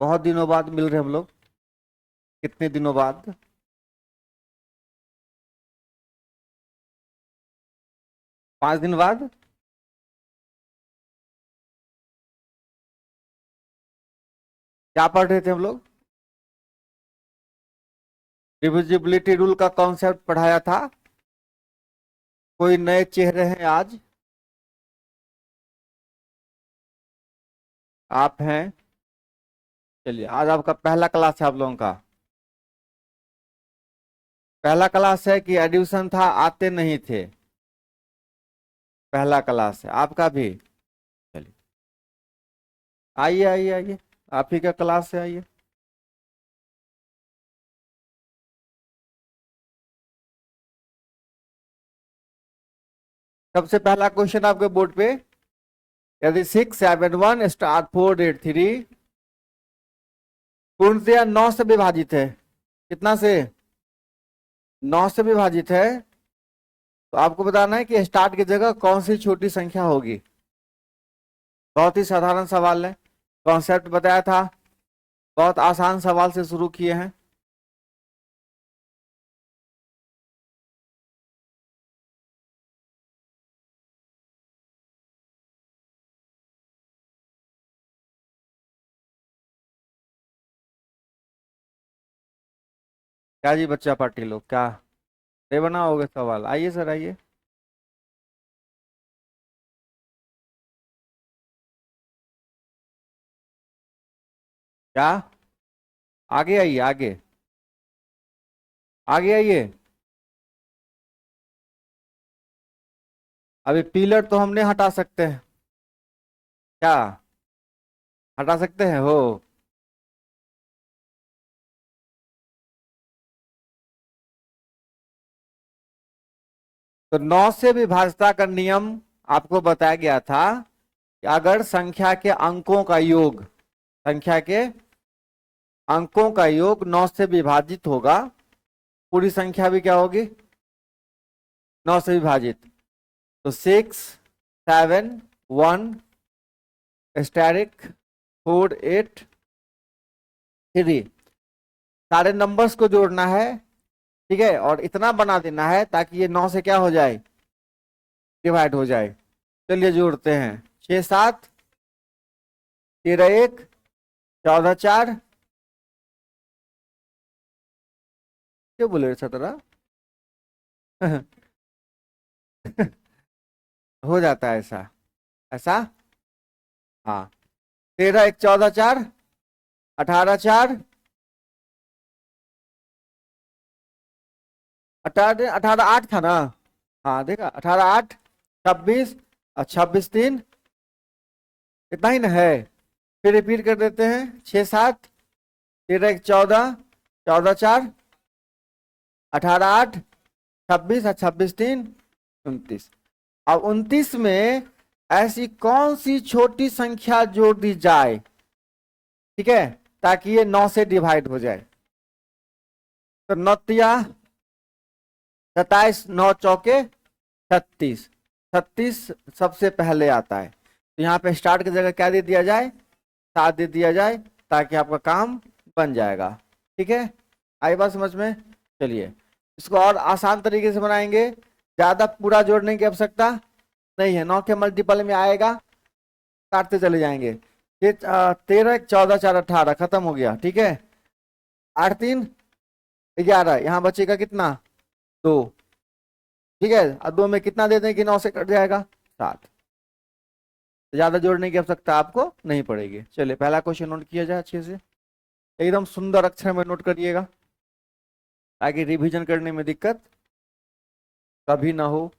बहुत दिनों बाद मिल रहे हम लोग। कितने दिनों बाद? पांच दिन बाद। क्या पढ़ रहे थे हम लोग? डिविजिबिलिटी रूल का कॉन्सेप्ट पढ़ाया था। कोई नए चेहरे हैं आज? आप हैं? चलिए, आज आपका पहला क्लास है आप लोगों का। पहला क्लास है कि एडिशन था, आते नहीं थे? पहला क्लास है आपका भी। चलिए, आइए आइए आइए, आप ही का क्लास है, आइए। सबसे पहला क्वेश्चन आपके बोर्ड पे, यदि 671 * 4 = 8 3 पूर्णतया 9 से विभाजित है। कितना से? 9 से विभाजित है। तो आपको बताना है कि स्टार्ट की जगह कौन सी छोटी संख्या होगी। बहुत ही साधारण सवाल है, कॉन्सेप्ट बताया था, बहुत आसान सवाल से शुरू किए हैं। क्या जी बच्चा पार्टी लोग, क्या दे बनाओगे सवाल? आइए सर, आइए। क्या? आगे आइए, आगे आगे आइए। अभी पिलर तो हमने हटा सकते हैं। क्या हटा सकते हैं? हो। तो 9 से विभाजता का नियम आपको बताया गया था कि अगर संख्या के अंकों का योग, संख्या के अंकों का योग 9 से विभाजित होगा, पूरी संख्या भी क्या होगी? 9 से विभाजित। तो 6 7 1 * 4 * 8 3, सारे नंबर्स को जोड़ना है, ठीक है, और इतना बना देना है ताकि ये 9 से क्या हो जाए? डिवाइड हो जाए। चलिए जोड़ते हैं। 6 7 13 1 14 4। क्यों बोले 17? हो जाता है ऐसा, ऐसा। हाँ, 13 1 14 4, 18 4, 18 18 8 था ना? हाँ देखा, 18 8 26 और 26 3, इतना ही ना है। फिर रिपीट कर देते हैं। 6 7 13 1 14, 14 4, 18 8, 26 और 26 3 29। अब 29 में ऐसी कौन सी छोटी संख्या जोड़ दी जाए, ठीक है, ताकि ये 9 से डिवाइड हो जाए? तो 9 27, 9 चौके 36, 36 सबसे पहले आता है। तो यहाँ पे स्टार्ट की जगह क्या दे दिया जाए? 7 दे दिया जाए, ताकि आपका काम बन जाएगा। ठीक है, आई बात समझ में? चलिए, इसको और आसान तरीके से बनाएंगे। ज्यादा पूरा जोड़ने की आवश्यकता नहीं है, 9 के मल्टीपल में आएगा, काटते चले जाएंगे। ये 13 14 4 18 खत्म हो गया, ठीक है। 8 3 11, यहाँ बचेगा कितना? 2। ठीक है, और 2 में कितना दे दें कि 9 से कट जाएगा? 7। ज्यादा जोड़ने की आवश्यकता आपको नहीं पड़ेगी। चलिए, पहला क्वेश्चन नोट किया जाए अच्छे से, एकदम सुंदर अक्षर में नोट करिएगा, ताकि रिवीजन करने में दिक्कत कभी ना हो।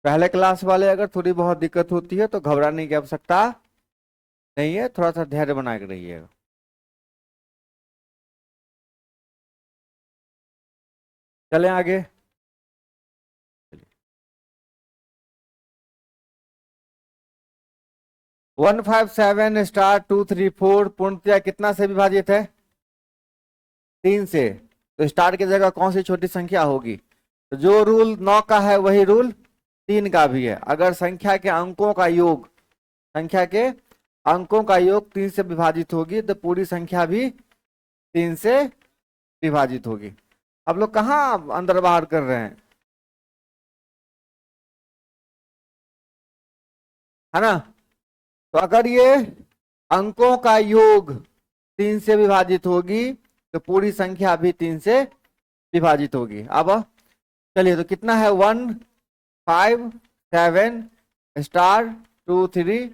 पहले क्लास वाले अगर थोड़ी बहुत दिक्कत होती है तो घबराने की आवश्यकता नहीं है, थोड़ा सा धैर्य बना के रहिएगा। चलें आगे। 157 * 2 3 4 पूर्णतया कितना से विभाजित है? 3 से। तो स्टार की जगह कौन सी छोटी संख्या होगी? तो जो रूल 9 का है वही रूल 3 का भी है। अगर संख्या के अंकों का योग, संख्या के अंकों का योग 3 से विभाजित होगी तो पूरी संख्या भी 3 से विभाजित होगी। आप लोग कहाँ अंदर बाहर कर रहे हैं, है ना? तो अगर ये अंकों का योग 3 से विभाजित होगी तो पूरी संख्या भी 3 से विभाजित होगी। अब चलिए, तो कितना है? 1 5 7 स्टार 2 3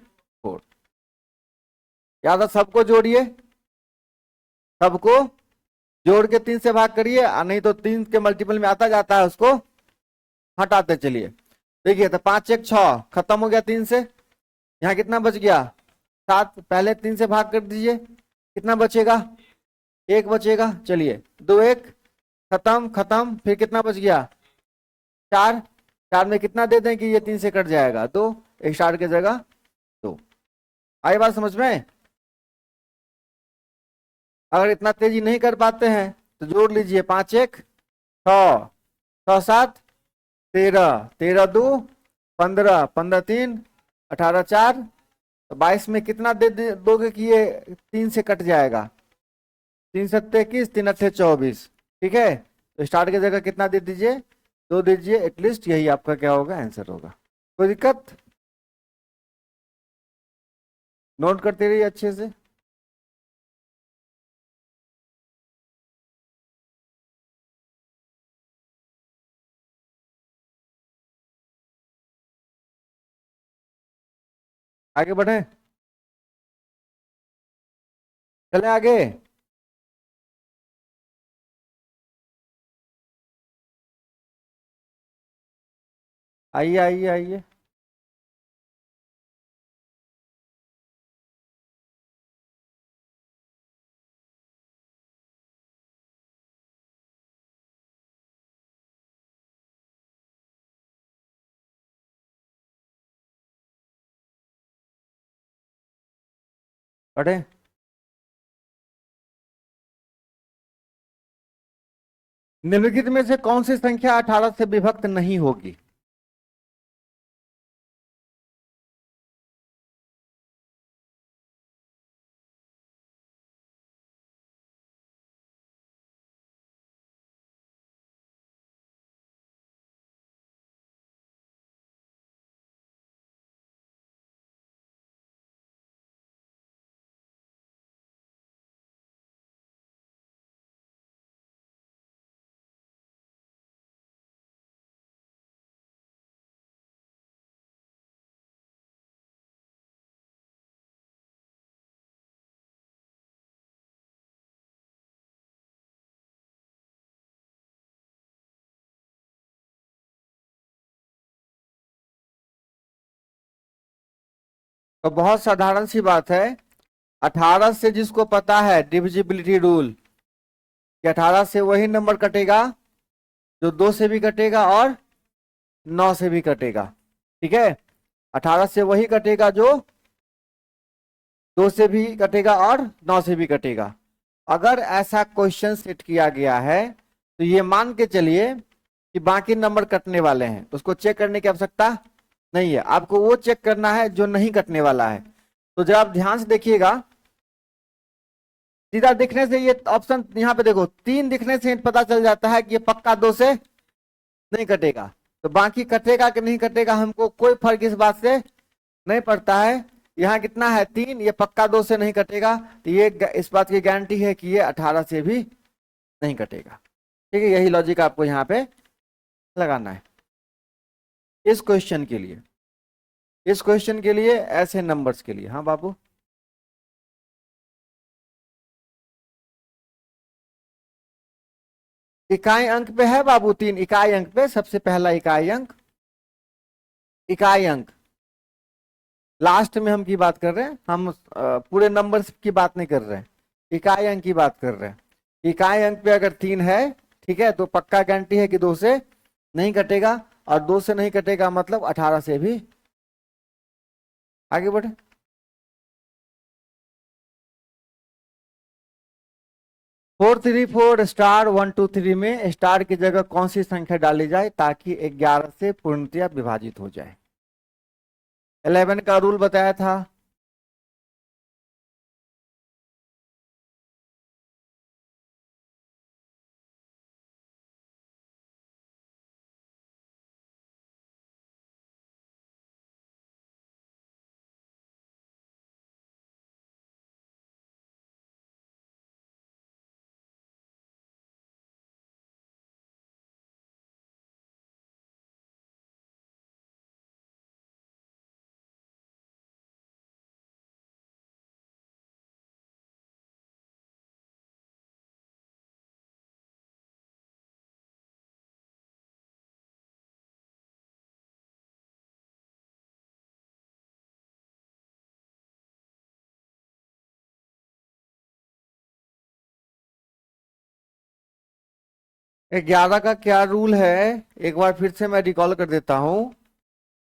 4। याद है? सबको जोड़िए, सबको जोड़ के 3 से भाग करिए, और नहीं तो 3 के मल्टीपल में आता जाता है उसको हटाते चलिए। देखिए, तो 5 1 6 खत्म हो गया 3 से। यहाँ कितना बच गया? 7। पहले 3 से भाग कर दीजिए, कितना बचेगा? 1 बचेगा। चलिए, 2 1 खत्म खत्म, फिर कितना बच गया? 4। 4 में कितना दे दें कि ये 3 से कट जाएगा? 2। एक स्टार की जगह 2। आई बात समझ में? अगर इतना तेजी नहीं कर पाते हैं तो जोड़ लीजिए, 5 1 6 6 7 13 13 2 15 15 3 18 4। तो 22 में कितना दोगे कि ये 3 से कट जाएगा? 3 7 21 3 8 24। ठीक है, तो स्टार्ट की जगह कितना दे दीजिए? 2 दीजिए। एटलीस्ट यही आपका क्या होगा? आंसर होगा। कोई दिक्कत? नोट करते रहिए अच्छे से। आगे बढ़े, चले आगे। आइए आइए आइए। पढ़े। निम्नलिखित में से कौन सी संख्या 18 से विभक्त नहीं होगी? तो बहुत साधारण सी बात है। 18 से जिसको पता है डिविजिबिलिटी रूल कि 18 से वही नंबर कटेगा जो 2 से भी कटेगा और 9 से भी कटेगा। ठीक है, 18 से वही कटेगा जो 2 से भी कटेगा और 9 से भी कटेगा। अगर ऐसा क्वेश्चन सेट किया गया है तो ये मान के चलिए कि बाकी नंबर कटने वाले हैं, तो उसको चेक करने की आवश्यकता नहीं है। आपको वो चेक करना है जो नहीं कटने वाला है। तो जब आप ध्यान से देखिएगा, सीधा दिखने से ये ऑप्शन यहाँ पे देखो, 3 दिखने से पता चल जाता है कि ये पक्का 2 से नहीं कटेगा। तो बाकी कटेगा कि नहीं कटेगा हमको कोई फर्क इस बात से नहीं पड़ता है। यहाँ कितना है? 3। ये पक्का 2 से नहीं कटेगा, तो ये इस बात की गारंटी है कि ये 18 से भी नहीं कटेगा। ठीक है, यही लॉजिक आपको यहाँ पे लगाना है इस क्वेश्चन के लिए, इस क्वेश्चन के लिए, ऐसे नंबर्स के लिए। हाँ बाबू, इकाई अंक पे है बाबू, 3 इकाई अंक पे। सबसे पहला इकाई अंक, इकाई अंक लास्ट में हम की बात कर रहे हैं, हम पूरे नंबर्स की बात नहीं कर रहे हैं, इकाई अंक की बात कर रहे हैं। इकाई अंक पे अगर 3 है, ठीक है, तो पक्का गारंटी है कि 2 से नहीं कटेगा, और 2 से नहीं कटेगा मतलब 18 से भी। आगे बढ़े। 434 स्टार 123 में स्टार की जगह कौन सी संख्या डाली जाए ताकि 11 से पूर्णतया विभाजित हो जाए? 11 का रूल बताया था। ग्यारह का क्या रूल है, एक बार फिर से मैं रिकॉल कर देता हूं।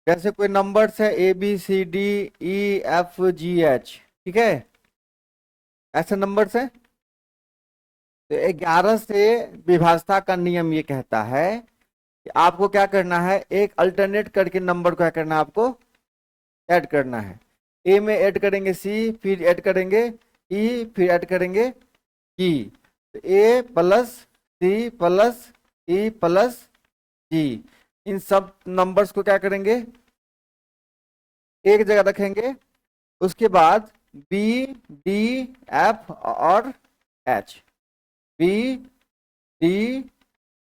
जैसे कोई नंबर्स है ABCDEFGH, ठीक है, ऐसे नंबर्स है। तो 11 से विभाजता का नियम ये कहता है कि आपको क्या करना है, एक अल्टरनेट करके नंबर को क्या करना है, आपको ऐड करना है। ए में ऐड करेंगे सी, फिर ऐड करेंगे ई, फिर ऐड करेंगे जी। तो A plus C plus E plus G, इन सब नंबर्स को क्या करेंगे, एक जगह रखेंगे। उसके बाद बी, डी, एफ और एच, बी, डी,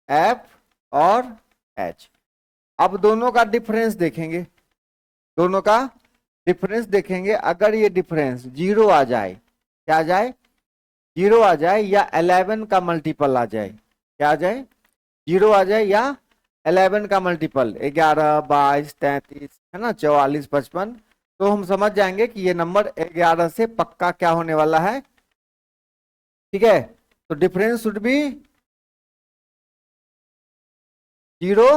एफ और एच। अब दोनों का डिफरेंस देखेंगे, दोनों का डिफरेंस देखेंगे। अगर ये डिफरेंस जीरो आ जाए, क्या आ जाए, जीरो आ जाए, या 11 का मल्टीपल आ जाए, क्या आ जाए, जीरो आ जाए या 11 का मल्टीपल, 11, 22, 33, है ना, 44, 55, तो हम समझ जाएंगे कि ये नंबर 11 से पक्का क्या होने वाला है। ठीक है, तो डिफरेंस शुड बी जीरो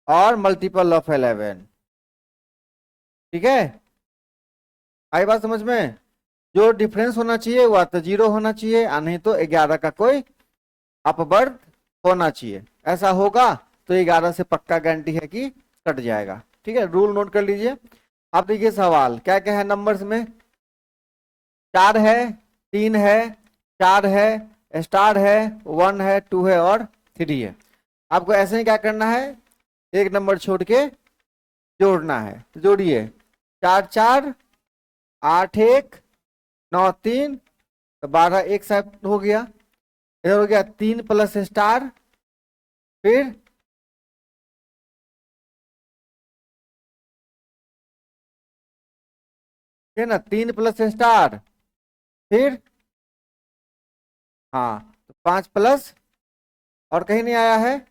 और मल्टीपल ऑफ 11। ठीक है, आई बात समझ में? जो डिफरेंस होना चाहिए वह तो जीरो होना चाहिए, और नहीं तो 11 का कोई अपवर्त होना चाहिए। ऐसा होगा तो 11 से पक्का गारंटी है कि कट जाएगा। ठीक है, रूल नोट कर लीजिए। आप देखिए सवाल क्या क्या है नंबर्स में, 4 है, 3 है, 4 है, स्टार है, 1 है, 2 है और 3 है। आपको ऐसे ही क्या करना है, एक नंबर छोड़ के जोड़ना है। तो जोड़िए, 4 4, 8 1, 9 3, तो 12 एक साथ हो गया। इधर हो गया 3 प्लस स्टार, फिर है ना, 3 प्लस स्टार, फिर हाँ, तो 5 प्लस, और कहीं नहीं आया है।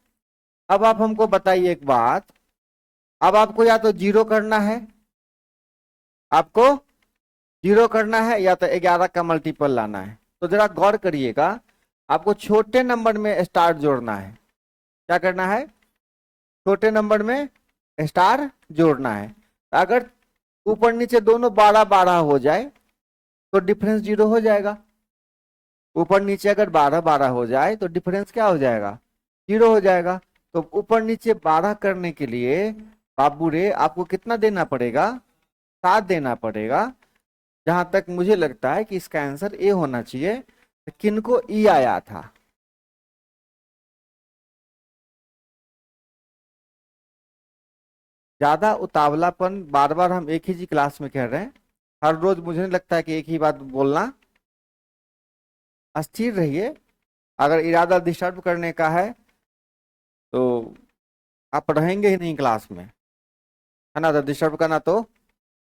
अब आप हमको बताइए एक बात, अब आपको या तो जीरो करना है, आपको जीरो करना है, या तो 11 का मल्टीपल लाना है। तो जरा गौर करिएगा, आपको छोटे नंबर में स्टार जोड़ना है। क्या करना है, छोटे नंबर में स्टार जोड़ना है। अगर ऊपर नीचे दोनों 12 12 हो जाए तो डिफरेंस जीरो हो जाएगा। ऊपर नीचे अगर 12 12 हो जाए तो डिफरेंस क्या हो जाएगा, जीरो हो जाएगा। तो ऊपर नीचे 12 करने के लिए बाबू रे आपको कितना देना पड़ेगा, 7 देना पड़ेगा। जहां तक मुझे लगता है कि इसका आंसर ए होना चाहिए। किनको ई आया था, ज्यादा उतावलापन बार बार हम एक ही जी क्लास में कह रहे हैं, हर रोज मुझे नहीं लगता है कि एक ही बात बोलना। अस्थिर रहिए, अगर इरादा डिस्टर्ब करने का है तो आप रहेंगे ही नहीं क्लास में, है ना। तो डिस्टर्ब करना तो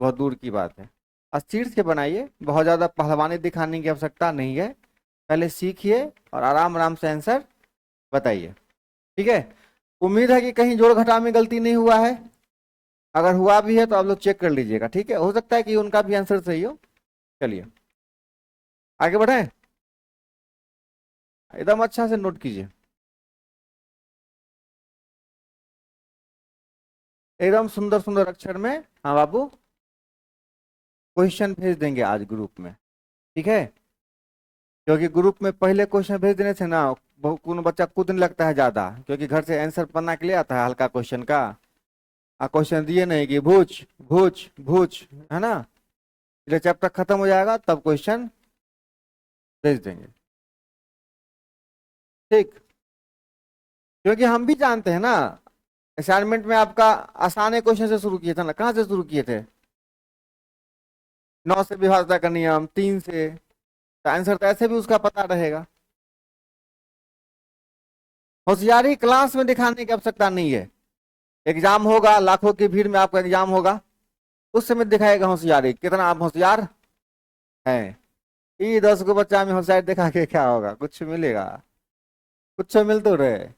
बहुत दूर की बात है। अस्थिर से बनाइए, बहुत ज्यादा पहलवानी दिखाने की आवश्यकता नहीं है। पहले सीखिए और आराम आराम से आंसर बताइए। ठीक है, उम्मीद है कि कहीं जोड़ घटाव में गलती नहीं हुआ है। अगर हुआ भी है तो आप लोग चेक कर लीजिएगा। ठीक है, हो सकता है कि उनका भी आंसर सही हो। चलिए आगे बढ़े, एकदम अच्छा से नोट कीजिए, एकदम सुंदर सुंदर अक्षर में। हाँ बाबू, क्वेश्चन भेज देंगे आज ग्रुप में। ठीक है, क्योंकि ग्रुप में पहले क्वेश्चन भेज देने थे ना, कोनो बच्चा कूदने लगता है ज्यादा, क्योंकि घर से आंसर पढ़ना के लिए आता है हल्का क्वेश्चन का। क्वेश्चन दिए नहीं कि भूच भूच भूच, है ना, जब चैप्टर खत्म हो जाएगा तब क्वेश्चन भेज देंगे। ठीक, क्योंकि हम भी जानते हैं ना, असाइनमेंट में आपका आसान क्वेश्चन से शुरू किए थे ना, कहाँ से शुरू किए थे? 9 से विभाज्यता का नियम, 3 से, तो आंसर तो ऐसे भी उसका पता रहेगा। होशियारी क्लास में दिखाने की आवश्यकता नहीं है। एग्जाम होगा, लाखों की भीड़ में आपका एग्जाम होगा, उस समय दिखाएगा होशियारी, कितना आप होशियार हैं। ये 10 को बच्चा में होशियारी दिखा के क्या होगा, कुछ मिलेगा? कुछ मिल तो रहे।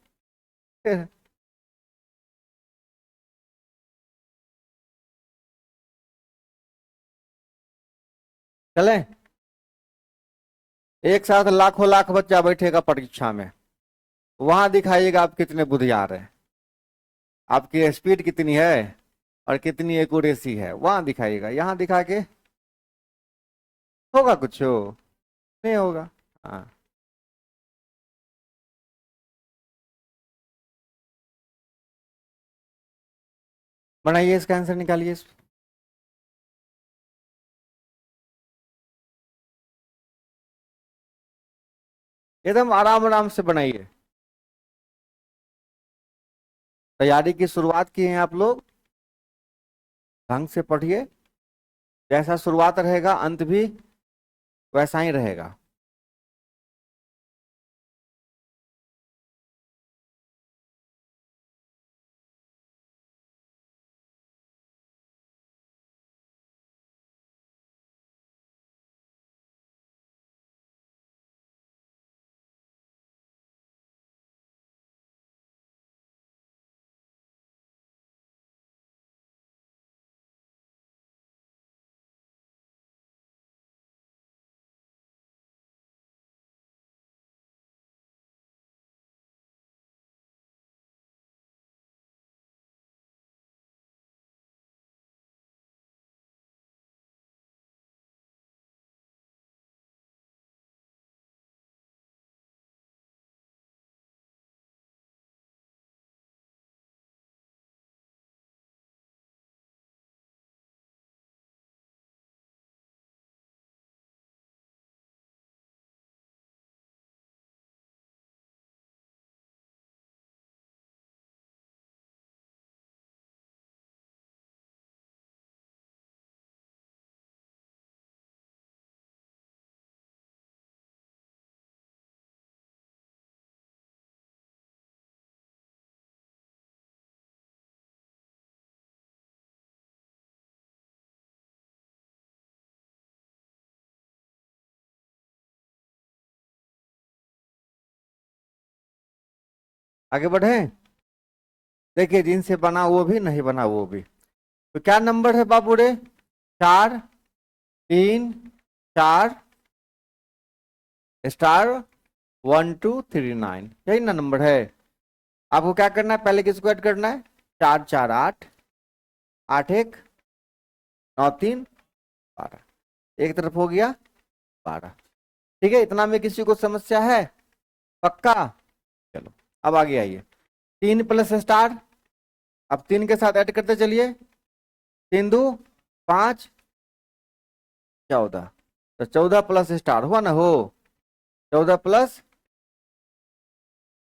चले, एक साथ लाखों लाख बच्चा बैठेगा परीक्षा में, वहां दिखाइएगा आप कितने बुद्धियार हैं, आपकी स्पीड कितनी है और कितनी एक्यूरेसी है, वहां दिखाइएगा। यहाँ दिखा के होगा कुछ हो? नहीं होगा। हाँ, बनाइए, इसका आंसर निकालिए। एकदम आराम आराम से बनाइए। तैयारी की शुरुआत की है आप लोग, ढंग से पढ़िए। जैसा शुरुआत रहेगा अंत भी वैसा ही रहेगा। आगे बढ़े। देखिए, जिनसे बना वो भी, नहीं बना वो भी। तो क्या नंबर है बाबू रे? 4 3 4 स्टार 1239, यही ना नंबर है। आपको क्या करना है, पहले किसको ऐड करना है? 4 4 8, 8 1 9 3 12, एक तरफ हो गया 12। ठीक है, इतना में किसी को समस्या है? पक्का? चलो, अब आगे आइए। 3 प्लस स्टार, अब 3 के साथ ऐड करते चलिए। 3 2 5 14, तो 14 प्लस स्टार हुआ ना, हो 14 प्लस।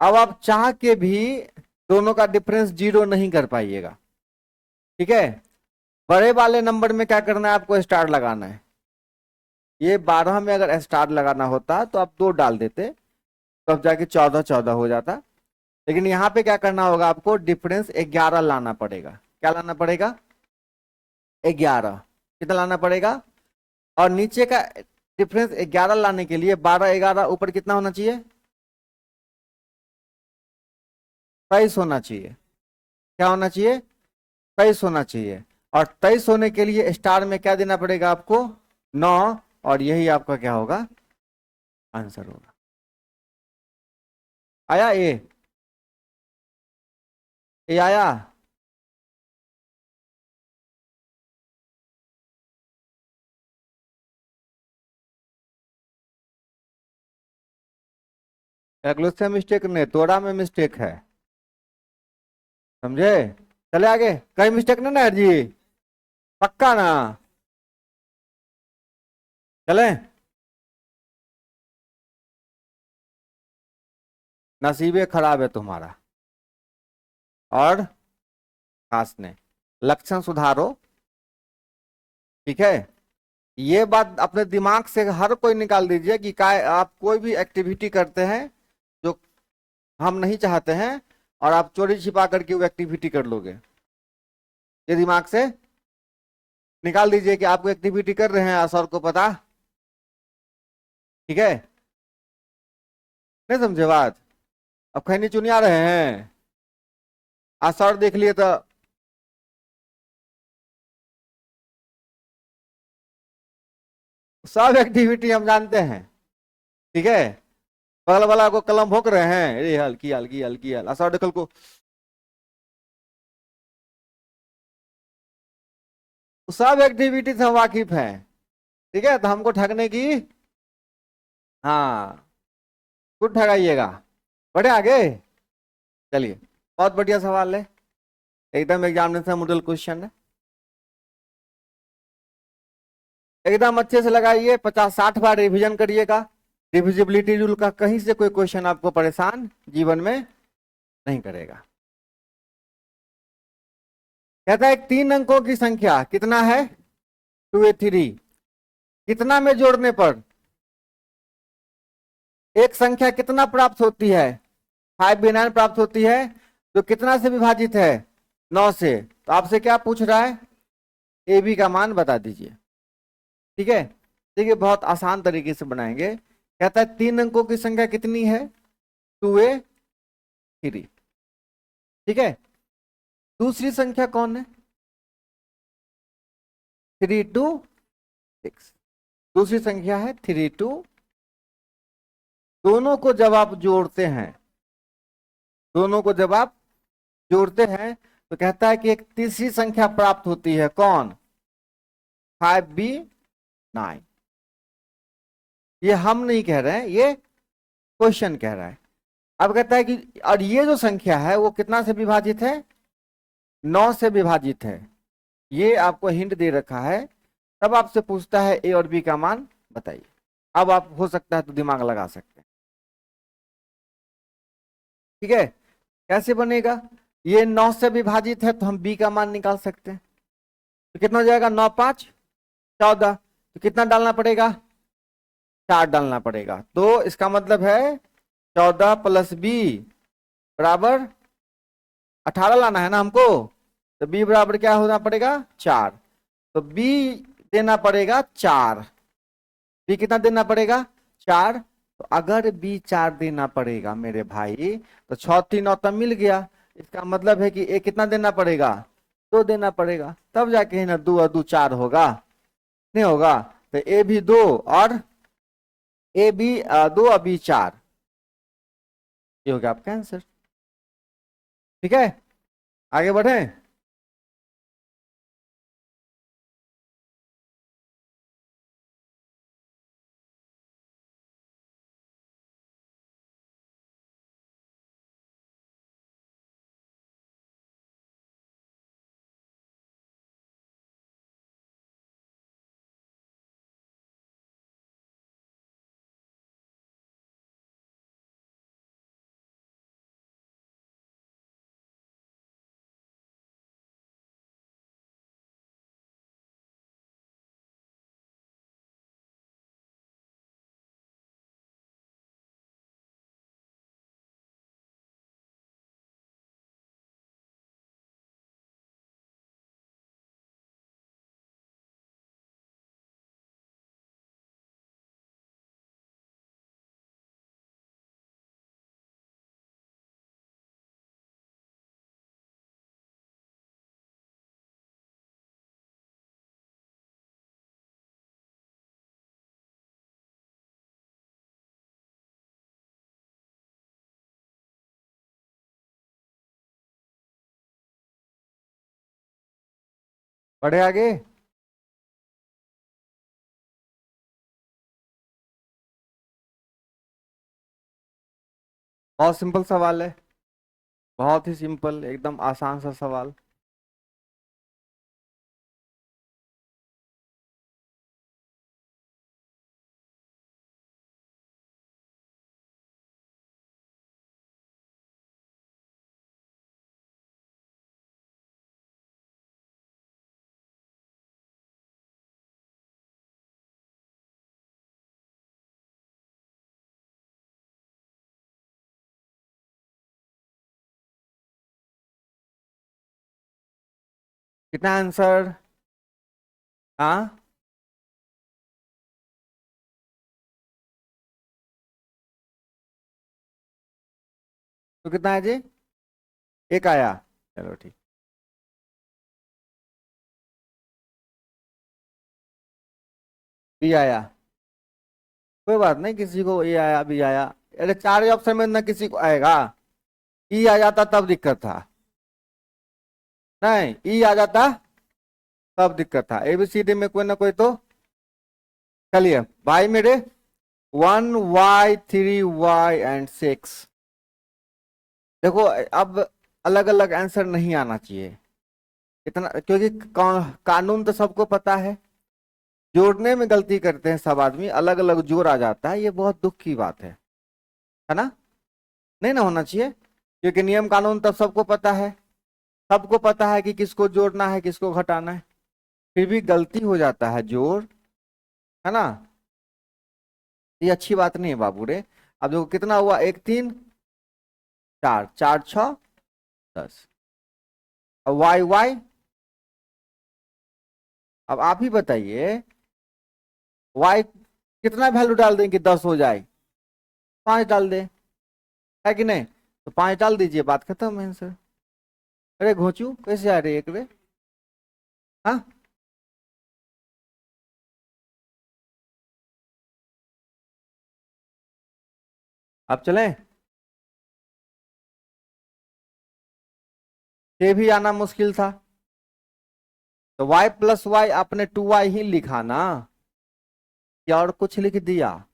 अब आप चाह के भी दोनों का डिफरेंस जीरो नहीं कर पाइएगा। ठीक है, बड़े वाले नंबर में क्या करना है, आपको स्टार लगाना है। ये 12 में अगर स्टार लगाना होता तो आप 2 डाल देते, तब जाके 14 14 हो जाता। लेकिन यहाँ पे क्या करना होगा, आपको डिफरेंस 11 लाना पड़ेगा। क्या लाना पड़ेगा? 11। कितना लाना पड़ेगा? और नीचे का डिफरेंस 11 लाने के लिए 12 11 ऊपर कितना होना चाहिए? 23 होना चाहिए। क्या होना चाहिए? 23 होना चाहिए। और 23 होने के लिए स्टार में क्या देना पड़ेगा आपको? 9। और यही आपका क्या होगा? आंसर होगा। आया ये? ये आया? कैलकुलस में मिस्टेक नहीं, तोड़ा में मिस्टेक है, समझे? चले आगे, कहीं मिस्टेक नहीं ना जी? पक्का ना? चले। नसीबे खराब है तुम्हारा। और खास ने लक्षण सुधारो। ठीक है, ये बात अपने दिमाग से हर कोई निकाल दीजिए कि काय आप कोई भी एक्टिविटी करते हैं जो हम नहीं चाहते हैं, और आप चोरी छिपा करके वो एक्टिविटी कर लोगे। ये दिमाग से निकाल दीजिए कि आपको एक्टिविटी कर रहे हैं और सर को पता। ठीक है, नहीं समझे बात? अब खैनी चुनिया रहे हैं, आज सर देख लिए तो सब एक्टिविटी हम जानते हैं। ठीक है, बगल वाला को कलम भोंक रहे हैं, अरे हल्की हल्की हल्की सर देखल को सब एक्टिविटी से हम वाकिफ हैं। ठीक है, तो हमको ठगने की, हाँ, खुद ठगाइएगा। बढ़े आगे। चलिए, बहुत बढ़िया सवाल है, एकदम एग्जामिनेशन मॉडल क्वेश्चन है, एकदम अच्छे से लगाइए, 50-60 बार रिवीजन करिएगा। डिविजिबिलिटी रूल का कहीं से कोई क्वेश्चन आपको परेशान जीवन में नहीं करेगा। कहता है 3 अंकों की संख्या कितना है, 2a3, कितना में जोड़ने पर एक संख्या कितना प्राप्त होती है, 5b9 प्राप्त होती है, जो कितना से विभाजित है, 9 से। तो आपसे क्या पूछ रहा है, ए बी का मान बता दीजिए। ठीक है, देखिए बहुत आसान तरीके से बनाएंगे। कहता है 3 अंकों की संख्या कितनी है, 2a3। ठीक है, दूसरी संख्या कौन है, 326। दूसरी संख्या है 32। दोनों को जब आप जोड़ते हैं, दोनों को जब आप जोड़ते हैं, तो कहता है कि एक तीसरी संख्या प्राप्त होती है, कौन, 5b9। ये हम नहीं कह रहे हैं, ये क्वेश्चन कह रहा है। अब कहता है कि और ये जो संख्या है वो कितना से विभाजित है, 9 से विभाजित है। ये आपको हिंट दे रखा है। तब आपसे पूछता है ए और बी का मान बताइए। अब आप हो सकता है तो दिमाग लगा सकते हैं। ठीक है, कैसे बनेगा, ये 9 से विभाजित है तो हम बी का मान निकाल सकते हैं। तो कितना हो जाएगा, 9×5 = 14। तो कितना डालना पड़ेगा, 4 डालना पड़ेगा। तो इसका मतलब है 14 + b बराबर 18 लाना है ना हमको। तो b बराबर क्या होना पड़ेगा, 4। तो b देना पड़ेगा 4। b कितना देना पड़ेगा, 4। तो अगर b 4 देना पड़ेगा मेरे भाई, तो 6×3 9 मिल गया। इसका मतलब है कि a कितना देना पड़ेगा, 2 देना पड़ेगा, तब जाके है ना 2 और 2 4 होगा, नहीं होगा। तो a भी 2 और ए बी 2 और बी 4, ये हो गया आपका आंसर। ठीक है, आगे बढ़े। बढ़े आगे। बहुत सिंपल सवाल है, बहुत ही सिंपल, एकदम आसान सा सवाल। कितना आंसर? हाँ, तो कितना है जी? एक आया, चलो ठीक। बी आया, कोई बात नहीं, किसी को ए आया बी आया। अरे चार ही ऑप्शन में ना किसी को आएगा। ई आ जाता तब दिक्कत था, नहीं ई आ जाता तब दिक्कत था। एबीसीडी में कोई ना कोई तो। चलिए भाई मेरे, 1 y 3 y and 6। देखो अब अलग अलग आंसर नहीं आना चाहिए इतना, क्योंकि कानून तो सबको पता है। जोड़ने में गलती करते हैं सब आदमी, अलग अलग जोड़ आ जाता है, ये बहुत दुख की बात है ना? नहीं ना होना चाहिए, क्योंकि नियम कानून तब सबको पता है। सबको पता है कि किसको जोड़ना है किसको घटाना है, फिर भी गलती हो जाता है जोड़, है ना? ये अच्छी बात नहीं है बाबू रे। अब देखो कितना हुआ, 1 3 4, 4 6 10। अब वाई वाई, अब आप ही बताइए, वाई कितना वैल्यू डाल दें कि 10 हो जाए? 5 डाल दें, है कि नहीं? तो 5 डाल दीजिए, बात खत्म है आंसर। अरे घोचू कैसे आ रही है एक रे? हाँ, अब चलें? ये भी आना मुश्किल था। तो y प्लस वाई आपने 2y ही लिखा ना, या और कुछ लिख दिया?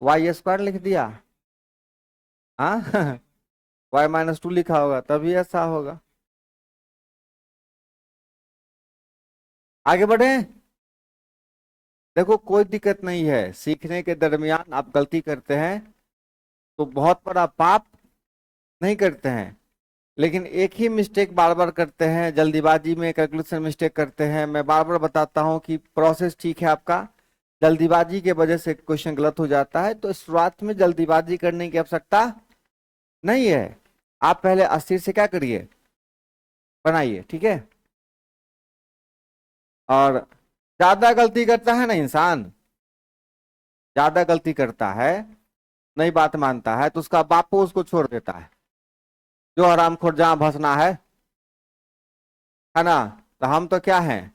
y² लिख दिया? हाँ y-2 लिखा होगा तभी ऐसा होगा। आगे बढ़े। देखो कोई दिक्कत नहीं है, सीखने के दरमियान आप गलती करते हैं तो बहुत बड़ा पाप नहीं करते हैं, लेकिन एक ही मिस्टेक बार बार करते हैं, जल्दीबाजी में कैलकुलेशन मिस्टेक करते हैं। मैं बार बार बताता हूं कि प्रोसेस ठीक है आपका, जल्दीबाजी के वजह से क्वेश्चन गलत हो जाता है, तो शुरुआत में जल्दीबाजी करने की आवश्यकता नहीं है। आप पहले अस्थिर से क्या करिए, बनाइए, ठीक है? और ज्यादा गलती करता है ना इंसान, ज्यादा गलती करता है, नई बात मानता है, तो उसका बापू उसको छोड़ देता है, जो हरामखोर जहां भसना है ना? तो हम तो क्या हैं,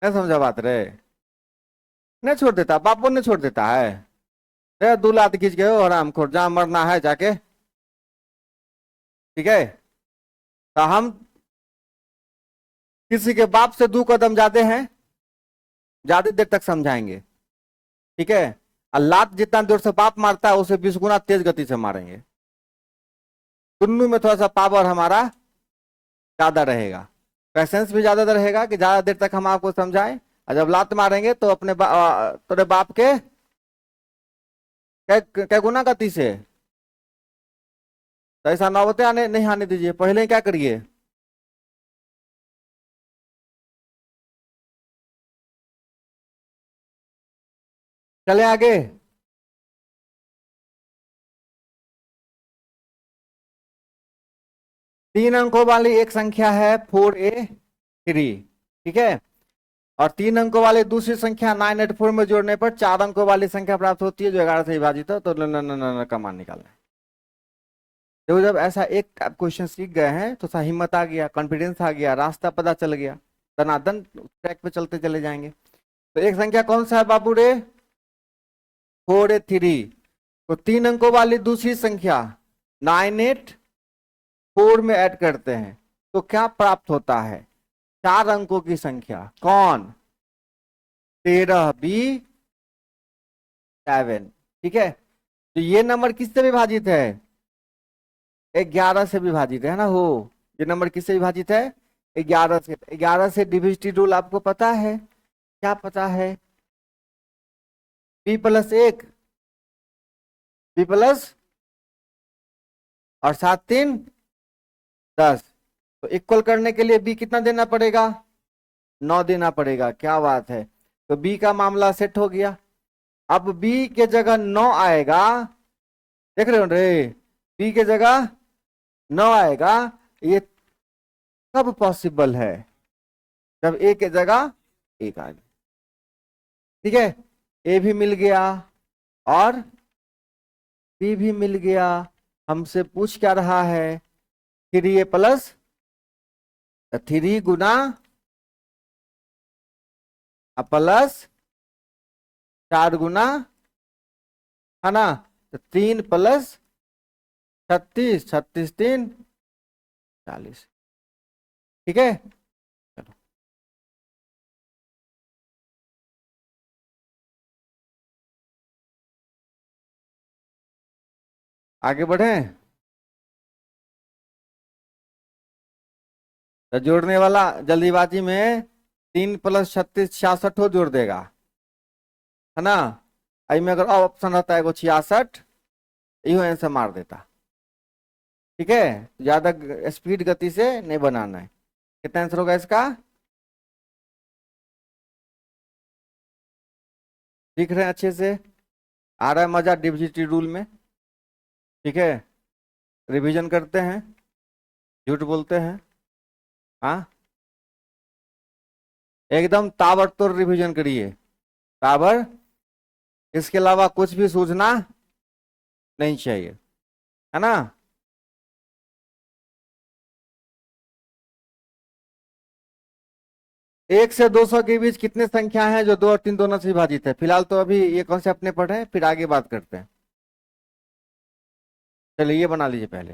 नहीं समझा बात रे? नहीं छोड़ देता, बापू ने छोड़ देता है। रे दूल्हा खींच गए हो हरामखोर, जहां मरना है जाके, ठीक है? तो हम किसी के बाप से 2 कदम ज्यादा हैं, ज्यादा देर तक समझाएंगे, ठीक है? और लात जितना देर से बाप मारता है उसे 20 गुना तेज गति से मारेंगे। दोनों में थोड़ा सा पावर हमारा ज्यादा रहेगा, पेशेंस भी ज्यादा रहेगा कि ज्यादा देर तक हम आपको समझाएं। और जब लात मारेंगे तो अपने तेरे बाप के कै कै गुना गति से। तो ऐसा नौबतें आने नहीं आने दीजिए, पहले ही क्या करिए, चले आगे। 3 अंकों वाली एक संख्या है 4a3, ठीक है? और 3 अंकों वाली दूसरी संख्या 984 में जोड़ने पर 4 अंकों वाली संख्या प्राप्त होती है जो 11 से विभाजित हो, तो न का मान निकालना है। देखो जब ऐसा एक क्वेश्चन सीख गए हैं तो सा हिम्मत आ गया, कॉन्फिडेंस आ गया, रास्ता पता चल गया, दनादन ट्रैक पे चलते चले जाएंगे। तो एक संख्या कौन सा है बाबू रे? 4a3। तो 3 अंकों वाली दूसरी संख्या 984 में ऐड करते हैं तो क्या प्राप्त होता है? 4 अंकों की संख्या कौन? 13b7, ठीक है? तो ये नंबर किससे विभाजित है? 11 से विभाजित है ना हो। ये नंबर किससे विभाजित है? 11 से। 11 से डिविजिटी रूल आपको पता है? क्या पता है? b+1, b+ और 7×3 = 10। तो इक्वल करने के लिए b कितना देना पड़ेगा? 9 देना पड़ेगा। क्या बात है। तो b का मामला सेट हो गया। अब b के जगह 9 आएगा। देख रहे हो रे? b के जगह 9 आएगा। ये कब पॉसिबल है? जब a के जगह 1 आ गया। ठीक है, a भी मिल गया और b भी मिल गया। हमसे पूछ क्या रहा है? 3a+, 3 गुना है ना? तो 3+36, 36×3 = 40। ठीक है, चलो आगे बढ़े। तो जोड़ने वाला जल्दीबाजी में 3+36 66 हो जोड़ देगा, है ना? आई में अगर ऑप्शन रहता है 66, यो आंसर मार देता। ठीक है, ज्यादा स्पीड गति से नहीं बनाना है। कितना आंसर होगा इसका? दिख रहे हैं अच्छे से? आ रहा है मजा डिविजिटी रूल में? ठीक है, रिवीजन करते हैं, झूठ बोलते हैं? हाँ, एकदम ताबड़तोड़ रिवीजन करिए, ताबड़। इसके अलावा कुछ भी सूझना नहीं चाहिए, है ना? 1 से 200 के बीच कितने संख्या हैं जो 2 और 3 दोनों से विभाजित है? फिलहाल तो अभी ये कॉन्सेप्ट नहीं पढ़े, फिर आगे बात करते हैं। चलिए ये बना लीजिए पहले।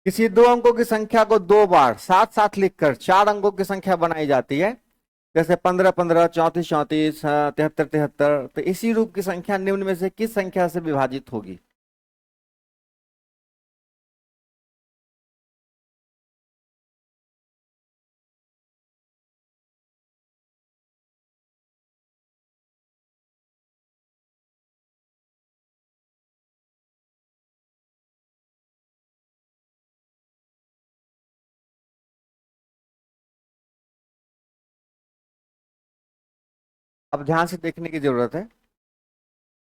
किसी 2 अंकों की संख्या को 2 बार साथ साथ लिखकर 4 अंकों की संख्या बनाई जाती है, जैसे 15 15, 34 34, 73 73। तो इसी रूप की संख्या निम्न में से किस संख्या से विभाजित होगी? अब ध्यान से देखने की जरूरत है।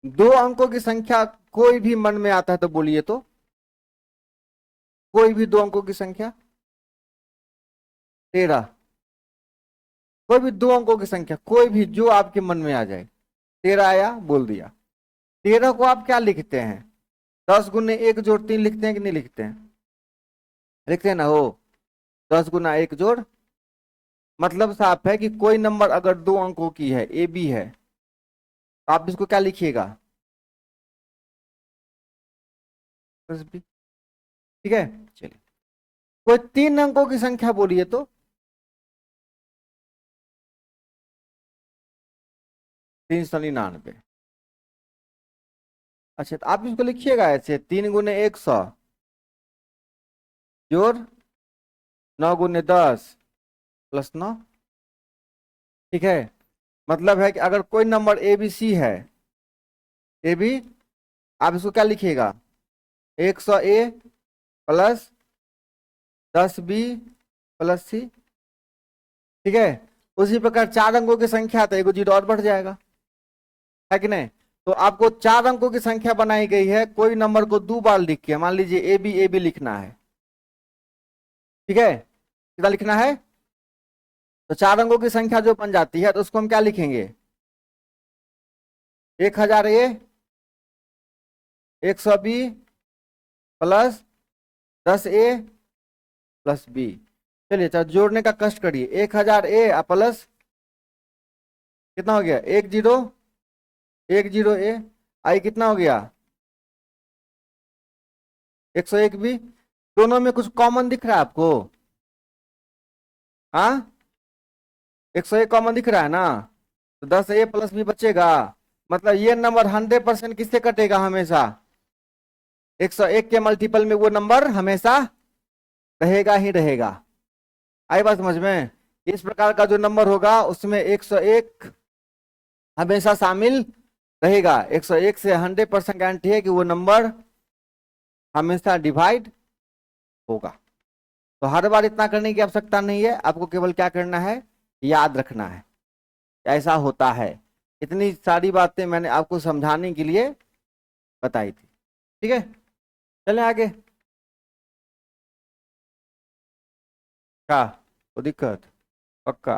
2 अंकों की संख्या कोई भी मन में आता है तो बोलिए तो। कोई भी 2 अंकों की संख्या। 13। कोई भी 2 अंकों की संख्या, कोई भी जो आपके मन में आ जाए। 13 आया, बोल दिया। 13 को आप क्या लिखते हैं? 10 × 1 + 3 लिखते हैं कि नहीं लिखते हैं? लिखते हैं ना हो। 10 × 1 मतलब साफ है कि कोई नंबर अगर 2 अंकों की है, ए बी है, तो आप इसको क्या लिखिएगा? बस भी। ठीक है, चलिए। कोई 3 अंकों की संख्या बोलिए तो। 399। अच्छा, तो आप इसको लिखिएगा ऐसे, 3 × 100 जोड़ 9 × 10 + 9। ठीक है, मतलब है कि अगर कोई नंबर ए बी सी है, ए बी, आप इसको क्या लिखिएगा? 100A + 10B + C। ठीक है, उसी प्रकार 4 अंकों की संख्या तो एगो जीरो और बढ़ जाएगा, है कि नहीं? तो आपको 4 अंकों की संख्या बनाई गई है, कोई नंबर को 2 बार लिख के, मान लीजिए ए बी लिखना है। ठीक है, कितना लिखना है? तो 4 अंकों की संख्या जो बन जाती है तो उसको हम क्या लिखेंगे? 1000A 100B + 10A + B। चलिए, चलो जोड़ने का कष्ट करिए। 1000A प्लस कितना हो गया? 10 आई कितना हो गया? 101B। दोनों में कुछ कॉमन दिख रहा है आपको? हाँ, 101 कॉमन दिख रहा है ना, तो 10a प्लस b बचेगा। मतलब ये नंबर 100% किससे कटेगा हमेशा, 101 के मल्टीपल में वो नंबर हमेशा रहेगा ही रहेगा। आई बात समझ में। इस प्रकार का जो नंबर होगा उसमें 101 हमेशा शामिल रहेगा। 101 से 100% गारंटी है कि वो नंबर हमेशा डिवाइड होगा। तो हर बार इतना करने की आवश्यकता नहीं है, आपको केवल क्या करना है, याद रखना है ऐसा होता है। इतनी सारी बातें मैंने आपको समझाने के लिए बताई थी। ठीक है, चलें आगे। क्या कोई दिक्कत? पक्का?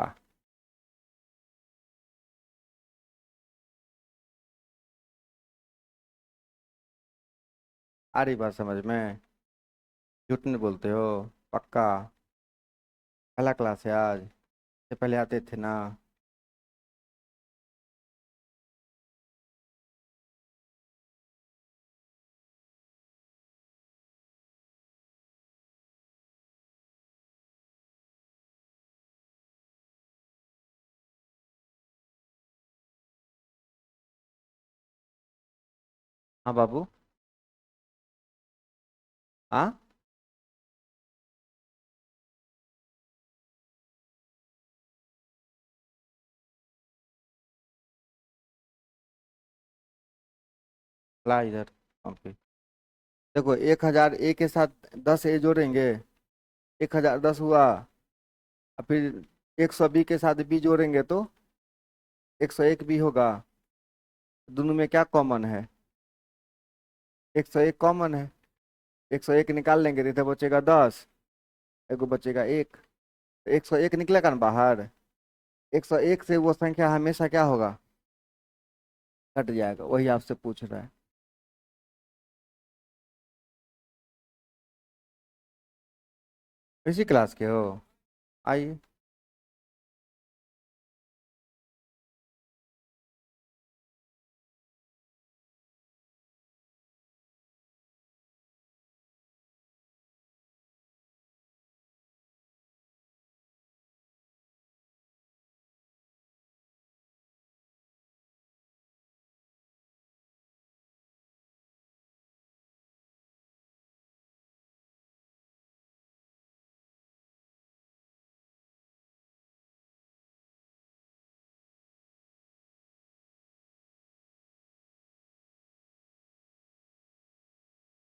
आ रही बात समझ में? झूठ नहीं बोलते हो? पक्का? पहला क्लास है आज, से पहले आते थे ना? हाँ बाबू। हाँ, ला इधर। ओके, देखो 1000 ए के साथ 10 ए जोड़ेंगे, 1010 हुआ। और फिर 120 के साथ बी जोड़ेंगे तो 101 भी होगा। दोनों में क्या कॉमन है? 101 कॉमन है। 101 निकाल लेंगे तो इधर बचेगा 10, एगो बचेगा एक। 101 निकलेगा ना बाहर। 101 से वो संख्या हमेशा क्या होगा, कट जाएगा। वही आपसे पूछ रहा है। इसी क्लास के हो? आइए।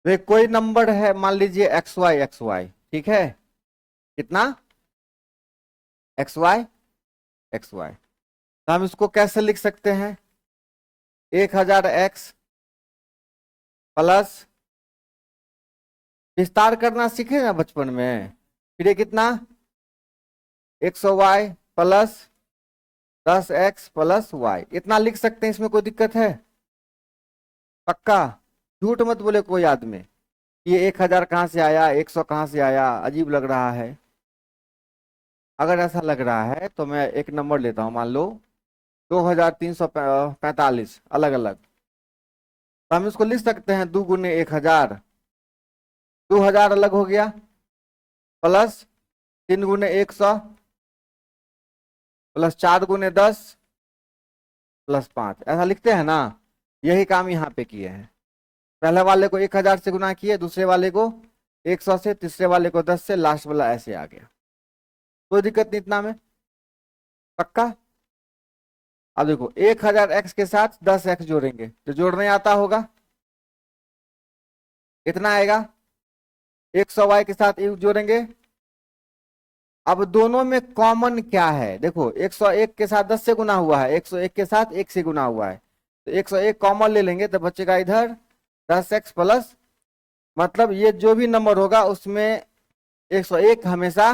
देख कोई नंबर है, मान लीजिए XY, ठीक है? कितना? XY। तो हम इसको कैसे लिख सकते हैं? 1000X प्लस, विस्तार करना सीखे ना बचपन में। फिर ये कितना, 100Y plus 10X plus Y, इतना लिख सकते हैं। इसमें कोई दिक्कत है? पक्का? झूठ मत बोले कोई आदमी। ये 1000 कहाँ से आया, 100 कहाँ से आया, अजीब लग रहा है। अगर ऐसा लग रहा है तो मैं एक नंबर लेता हूँ, मान लो 2345 अलग अलग। तो हम इसको लिख सकते हैं 2 गुने 1000, 2000 अलग हो गया, प्लस 3 गुने 100, प्लस 4 गुने 10, +5। ऐसा लिखते हैं ना? यही काम यहाँ पे किए हैं। पहले वाले को 1000 से गुना किए, दूसरे वाले को 100 से, तीसरे वाले को 10 से, लास्ट वाला ऐसे आ गया। कोई दिक्कत नहीं इतना में? पक्का? अब देखो 1000X के साथ 10X जोड़ेंगे तो जोड़ने आता होगा, कितना आएगा? 100Y के साथ एक जोड़ेंगे। अब दोनों में कॉमन क्या है, देखो 101 के साथ 10 से गुना हुआ है, 101 के साथ 1 से गुना हुआ है, तो 101 कॉमन ले लेंगे तो बचेगा इधर 10X प्लस। मतलब ये जो भी नंबर होगा उसमें 101 हमेशा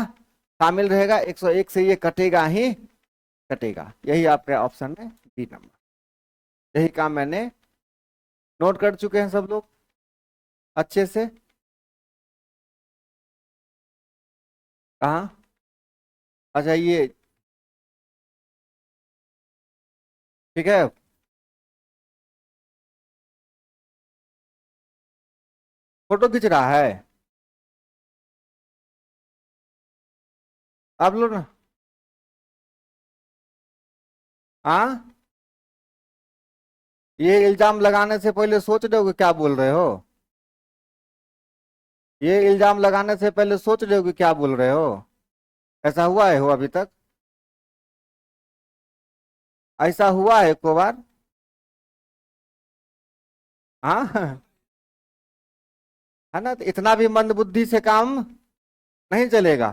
शामिल रहेगा, 101 से ये कटेगा ही कटेगा। यही आपका ऑप्शन है बी नंबर। यही काम मैंने नोट कर चुके हैं सब लोग अच्छे से। कहाँ? अच्छा ये, ठीक है। फोटो खींच रहा है? आप लोग ना, हाँ, ये इल्जाम लगाने से पहले सोच रहे हो कि क्या बोल रहे हो? ये इल्जाम लगाने से पहले सोच रहे हो कि क्या बोल रहे हो? ऐसा हुआ है हो अभी तक? ऐसा हुआ है को बार? हाँ है ना, तो इतना भी मंदबुद्धि से काम नहीं चलेगा।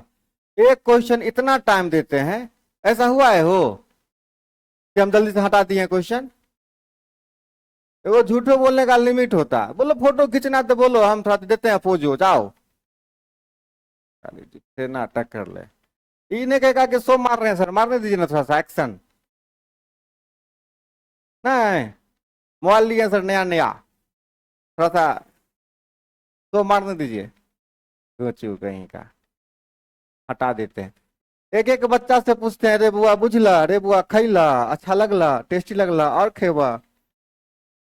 एक क्वेश्चन इतना टाइम देते हैं, ऐसा हुआ है हो कि हम जल्दी से हटा दिए क्वेश्चन? वो झूठो बोलने का लिमिट होता है। बोलो फोटो खींचना तो बोलो, हम थोड़ा देते हैं फोजो, जाओ खाली से नाटक कर ले। इन्हें कहा कि सो मार रहे हैं सर, मारने दीजिए ना थोड़ा सा एक्शन। नहीं, मोबाइल लिए सर नया नया, थोड़ा सा सो मारने दीजिए। सोचू कहीं का, हटा देते हैं। एक एक बच्चा से पूछते हैं, रे बुआ बुझला, रे बुआ खैला, अच्छा लगला, टेस्टी लगला और खेबा।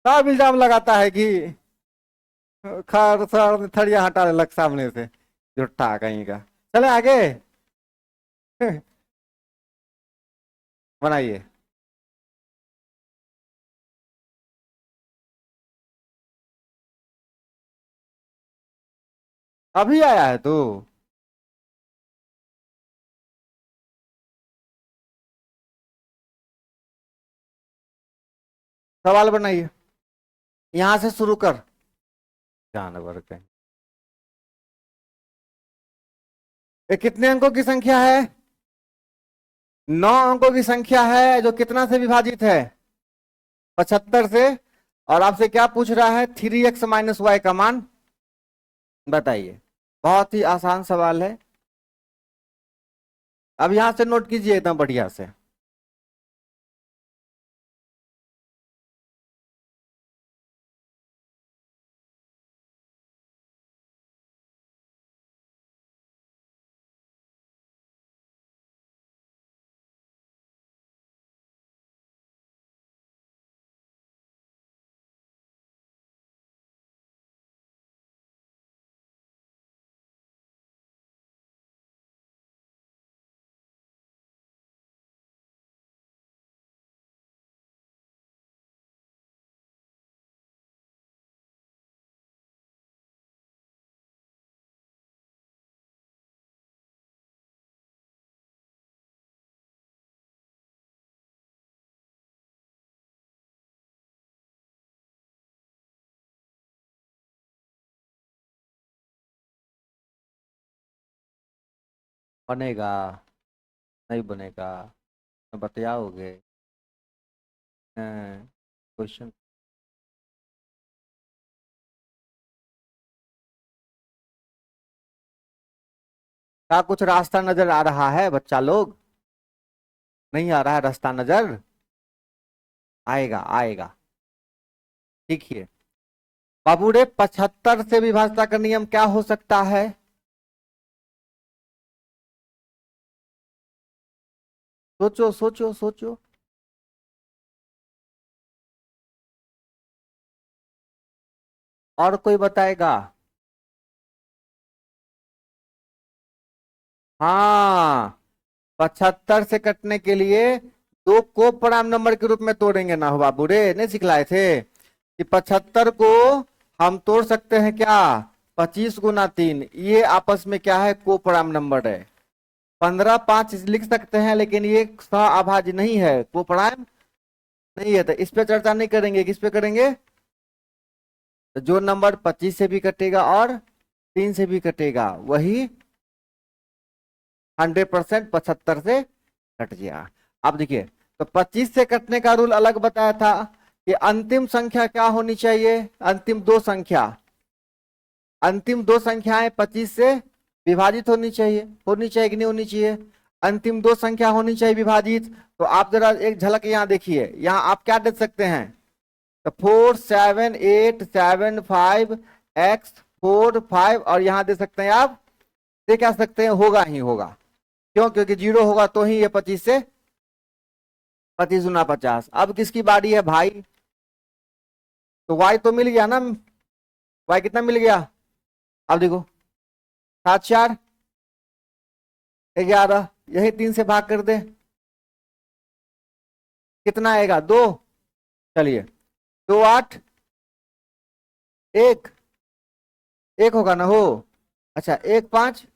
सब इल्जाम लगाता है कि खर सर थड़िया हटा दे लग सामने से, झुट्ठा कहीं का। चले आगे। बनाइए। अभी आया है तू? सवाल बनाइए, यहां से शुरू कर। जानवर कहीं। ये कितने अंकों की संख्या है? 9 अंकों की संख्या है, जो कितना से विभाजित है? 75 से। और आपसे क्या पूछ रहा है? 3x - y का मान बताइए। बहुत ही आसान सवाल है। अब यहां से नोट कीजिए एकदम बढ़िया से। बनेगा? नहीं बनेगा? बताओगे? क्वेश्चन का कुछ रास्ता नजर आ रहा है बच्चा लोग? नहीं आ रहा है रास्ता नजर? आएगा आएगा। देखिए बाबू रे, 75 से विभाजता का नियम क्या हो सकता है? सोचो सोचो सोचो। और कोई बताएगा? हाँ, 75 से कटने के लिए दो को प्राइम नंबर के रूप में तोड़ेंगे ना हो बाबू रे, नहीं सिखलाए थे कि 75 को हम तोड़ सकते हैं क्या? 25 × 3, ये आपस में क्या है? को प्राइम नंबर है। 15 5 लिख सकते हैं, लेकिन ये सह नहीं है, को प्राइम नहीं है। तो इस पे चर्चा नहीं करेंगे, किस पे करेंगे? तो जो नंबर 25 से भी कटेगा और 3 से भी कटेगा, वही 100% 75 से कट गया। अब देखिए, तो 25 से कटने का रूल अलग बताया था कि अंतिम संख्या क्या होनी चाहिए? अंतिम दो संख्याएं 25 से विभाजित होनी चाहिए कि नहीं होनी चाहिए? अंतिम दो संख्या होनी चाहिए विभाजित। तो आप जरा एक झलक यहाँ देखिए, यहाँ आप क्या देख सकते हैं? तो 4 7 8 7 5 x 4 5, और यहाँ दे सकते हैं आप, देख क्या सकते हैं? होगा ही होगा। क्यों? क्योंकि 0 होगा तो ही ये 25 से 25 × 50। अब किसकी बारी है भाई? तो y तो मिल गया ना? y कितना मिल गया? अब देखो, 7 4 11, यही 3 से भाग कर दे। कितना आएगा? 2। चलिए 2 8 1 1 होगा ना हो। अच्छा 1 5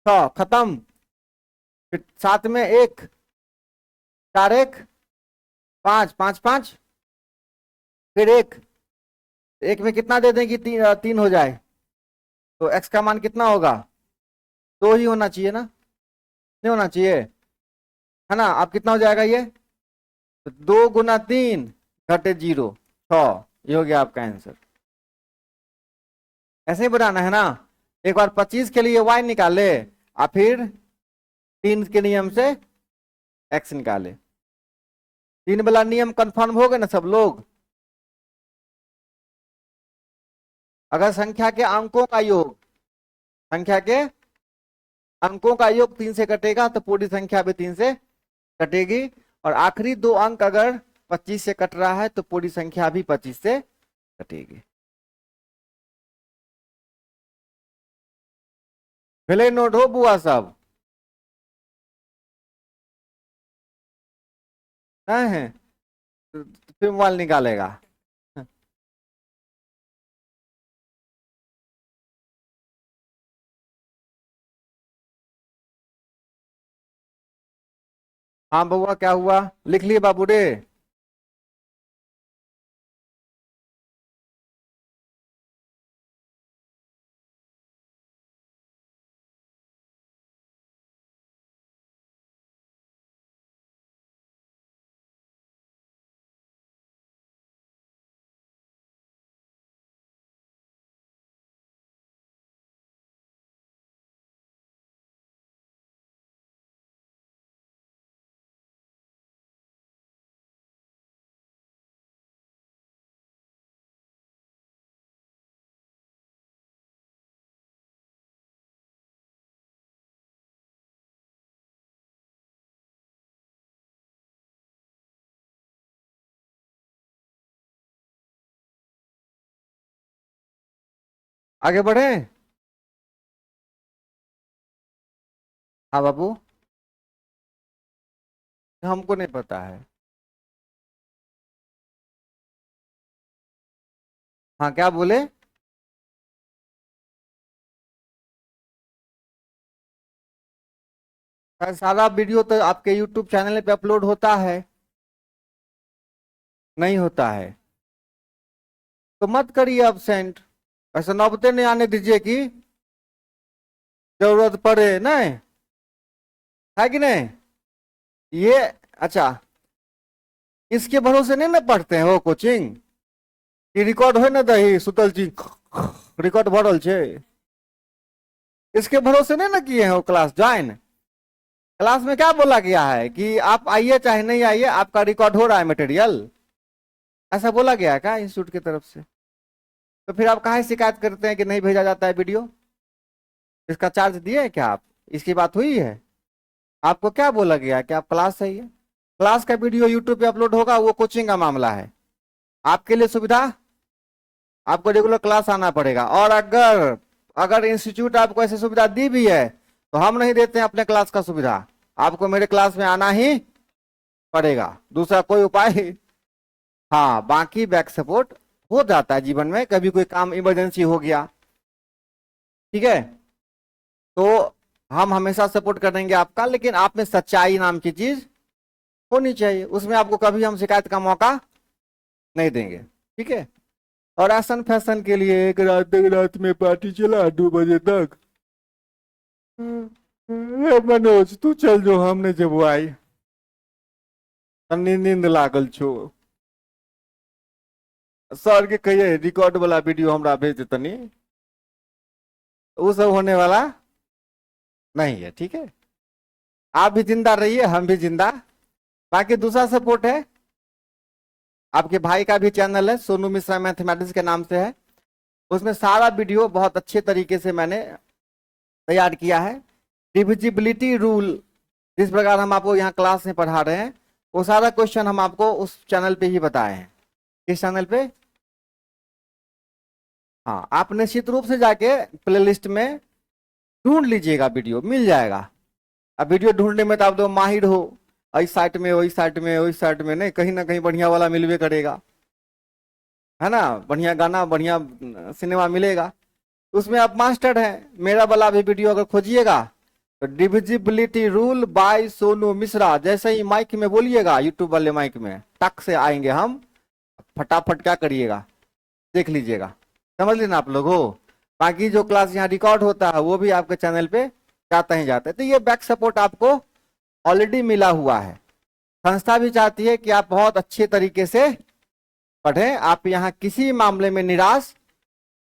6 खत्म। फिर 7 में 1 4 1 5 5 5 फिर 1 1 में कितना दे देंगे? 3 हो जाए तो x का मान कितना होगा? 2 ही होना चाहिए ना, नहीं होना चाहिए, है ना? अब कितना हो जाएगा ये? तो 2 गुना 3 घटे 0 6, ये हो गया आपका आंसर। ऐसे ही बनाना है ना। एक बार 25 के लिए y निकाले और फिर 3 के नियम से x निकाले। 3 वाला नियम कंफर्म हो गए ना सब लोग? अगर संख्या के अंकों का योग, संख्या के अंकों का योग 3 से कटेगा तो पूरी संख्या भी 3 से कटेगी, और आखिरी 2 अंक अगर 25 से कट रहा है तो पूरी संख्या भी 25 से कटेगी। पहले नोट हो बुआ सब? है तो फिर मोबाइल निकालेगा। हाँ बउआ क्या हुआ? लिख लिए बाबू रे? आगे बढ़े? हाँ बाबू, हमको नहीं पता है। हाँ क्या बोले? सारा वीडियो तो आपके यूट्यूब चैनल पे अपलोड होता है? नहीं होता है तो मत करिए absent। ऐसा नौबते नहीं आने दीजिए कि जरूरत पड़े, नहीं है कि नहीं ये? अच्छा, इसके भरोसे नहीं ना पढ़ते हैं वो कोचिंग कि रिकॉर्ड हो ना दही सुतल जी रिकॉर्ड भरल छे, इसके भरोसे नहीं ना किए हैं वो क्लास ज्वाइन। क्लास में क्या बोला गया है कि आप आइए चाहे नहीं आइए, आपका रिकॉर्ड हो रहा है मटेरियल, ऐसा बोला गया है क्या इंस्टीट्यूट की तरफ से? तो फिर आप काहे शिकायत करते हैं कि नहीं भेजा जाता है वीडियो? इसका चार्ज दिए हैं क्या आप? इसकी बात हुई है? आपको क्या बोला गया कि आप क्लास सही है? क्लास का वीडियो यूट्यूब पे अपलोड होगा, वो कोचिंग का मामला है। आपके लिए सुविधा, आपको रेगुलर क्लास आना पड़ेगा, और अगर अगर इंस्टीट्यूट आपको ऐसी सुविधा दी भी है तो हम नहीं देते हैं अपने क्लास का सुविधा, आपको मेरे क्लास में आना ही पड़ेगा, दूसरा कोई उपाय। हाँ बाकी बैक सपोर्ट हो जाता है जीवन में, कभी कोई काम इमरजेंसी हो गया, ठीक है, तो हम हमेशा सपोर्ट करेंगे आपका, लेकिन आप में सच्चाई नाम की चीज होनी चाहिए, उसमें आपको कभी हम शिकायत का मौका नहीं देंगे, ठीक है। और ऐसन फैशन के लिए एक रात तक रात में पार्टी चला 2 बजे तक। मनोज तू चल जो, हमने जब वो आई तनी नींद लागल छो। सर के कहिए रिकॉर्ड वाला वीडियो हमरा भेज दे तनी, वो सब होने वाला नहीं है, ठीक है। आप भी जिंदा रहिए, हम भी जिंदा। बाकी दूसरा सपोर्ट है, आपके भाई का भी चैनल है सोनू मिश्रा मैथमेटिक्स के नाम से है, उसमें सारा वीडियो बहुत अच्छे तरीके से मैंने तैयार किया है। डिविजिबिलिटी रूल जिस प्रकार हम आपको यहाँ क्लास में पढ़ा रहे हैं, वो सारा क्वेश्चन हम आपको उस चैनल पे ही बताए हैं। किस चैनल पे? हाँ आप निश्चित रूप से जाके प्लेलिस्ट में ढूंढ लीजिएगा, वीडियो मिल जाएगा। अब वीडियो ढूंढने में तो आप तो माहिर हो, इस साइड में, वही साइड में, वही साइड में नहीं, कहीं ना कहीं बढ़िया वाला मिलवे करेगा, है ना, बढ़िया गाना, बढ़िया सिनेमा मिलेगा, उसमें आप मास्टर हैं। मेरा वाला भी वीडियो अगर खोजिएगा तो divisibility rule by Sonu Mishra, जैसे ही माइक में बोलिएगा, यूट्यूब वाले माइक में टक से आएंगे हम, फटाफट क्या करिएगा, देख लीजिएगा, समझ लेना आप लोग हो। बाकी जो क्लास यहाँ रिकॉर्ड होता है वो भी आपके चैनल पे जाता ही जाता है। तो ये बैक सपोर्ट आपको ऑलरेडी मिला हुआ है। संस्था भी चाहती है कि आप बहुत अच्छे तरीके से पढ़ें, आप यहाँ किसी मामले में निराश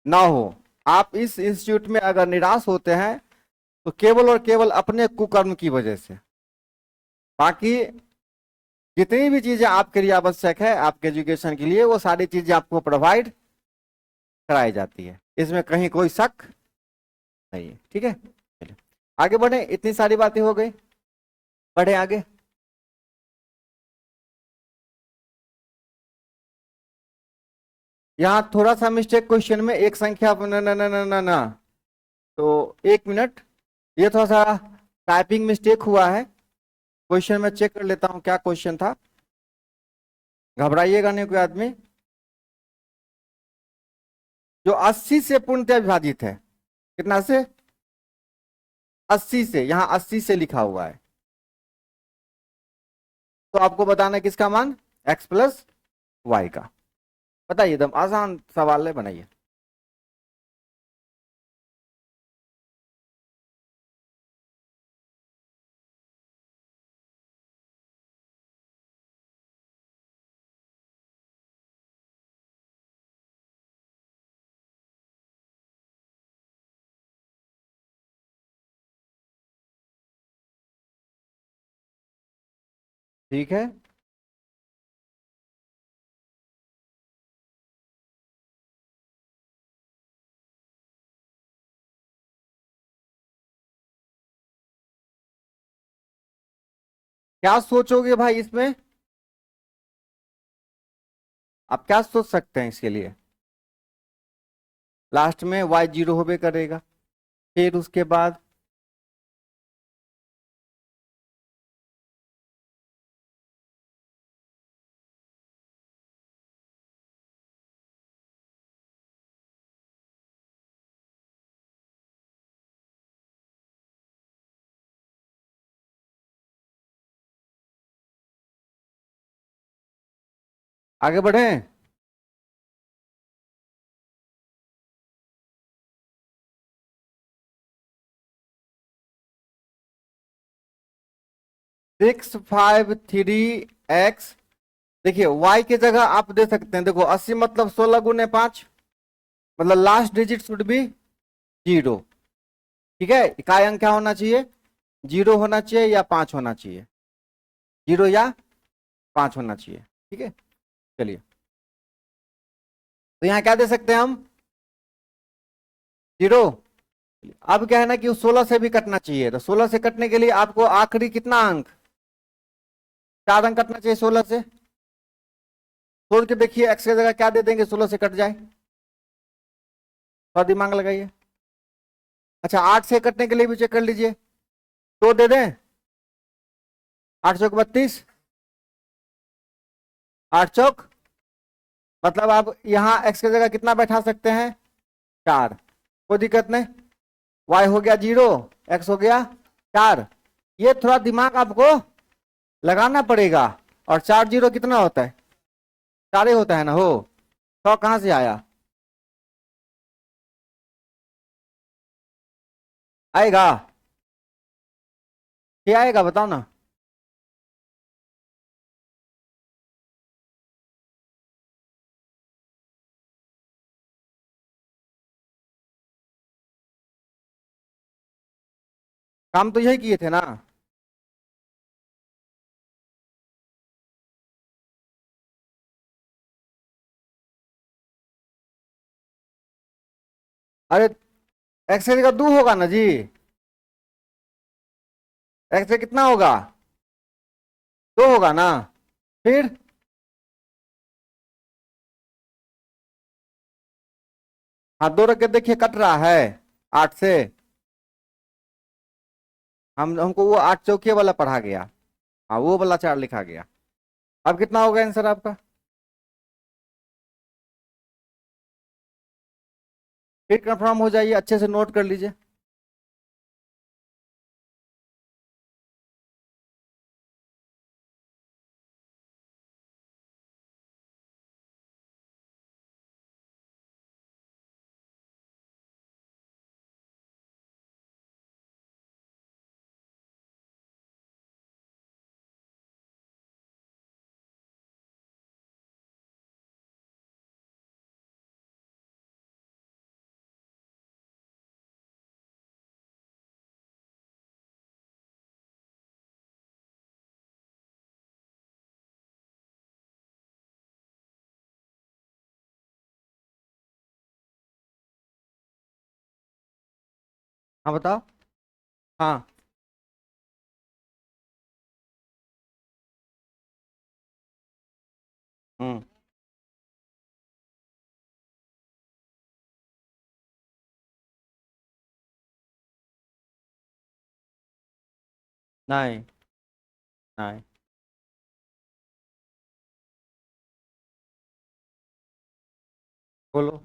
ना हो। आप इस इंस्टीट्यूट में अगर निराश होते हैं तो केवल और केवल अपने कुकर्म की वजह से। बाकी जितनी भी चीजें आपके लिए आवश्यक है आपके एजुकेशन के लिए, वो सारी चीजें आपको प्रोवाइड कराई जाती है, इसमें कहीं कोई शक नहीं है। ठीक है, चलिए आगे बढ़े, इतनी सारी बातें हो गई, बढ़े आगे। यहाँ थोड़ा सा मिस्टेक क्वेश्चन में, एक संख्या न न न न न न, तो 1 मिनट, ये थोड़ा सा टाइपिंग मिस्टेक हुआ है। क्वेश्चन में चेक कर लेता हूँ क्या क्वेश्चन था, घबराइएगा नहीं कोई आदमी। जो 80 से पूर्णतः विभाजित है, कितना से, 80 से, यहाँ 80 से लिखा हुआ है, तो आपको बताना है किसका मान, x प्लस वाई का। बताइए, एकदम आसान सवाल है, बनाइए। ठीक है, क्या सोचोगे भाई इसमें, आप क्या सोच सकते हैं इसके लिए। लास्ट में y जीरो होबे करेगा, फिर उसके बाद आगे बढ़े। 653x, देखिए y की जगह आप दे सकते हैं, देखो 80 मतलब 16 × 5, मतलब last digit should be zero. ठीक है, इकाई अंक क्या होना चाहिए, जीरो होना चाहिए या 5 होना चाहिए, जीरो या 5 होना चाहिए। ठीक है, चलिए, तो यहाँ क्या दे सकते हैं हम, जीरो। अब क्या है ना कि 16 से भी कटना चाहिए, तो 16 से कटने के लिए आपको आखिरी कितना अंक, 4 अंक कटना चाहिए 16 से। सोच के देखिए, एक्स की जगह क्या दे देंगे 16 से कट जाए, थोड़ा दिमाग लगाइए। अच्छा, 8 से कटने के लिए भी चेक कर लीजिए, तो दे दें, 8 चौक 32, 8 चौक, मतलब आप यहाँ एक्स की जगह कितना बैठा सकते हैं, 4, कोई दिक्कत नहीं। वाई हो गया जीरो, एक्स हो गया 4, ये थोड़ा दिमाग आपको लगाना पड़ेगा। और 4 जीरो कितना होता है, 4 ही होता है ना, हो 100 कहां से आया, आएगा, क्या आएगा बताओ ना। काम तो यही किए थे ना, अरे एक्स की जगह 2 होगा ना जी, एक्स कितना होगा, 2 होगा ना, फिर हाँ 2 रख के देखिए कट रहा है 8 से, हमको वो 8 चौके वाला पढ़ा गया। हाँ वो वाला 4 लिखा गया। अब कितना होगा आंसर आपका? फिर कंफर्म हो जाइए, अच्छे से नोट कर लीजिए। हाँ बताओ। हाँ। हम्म। नहीं। नहीं। बोलो।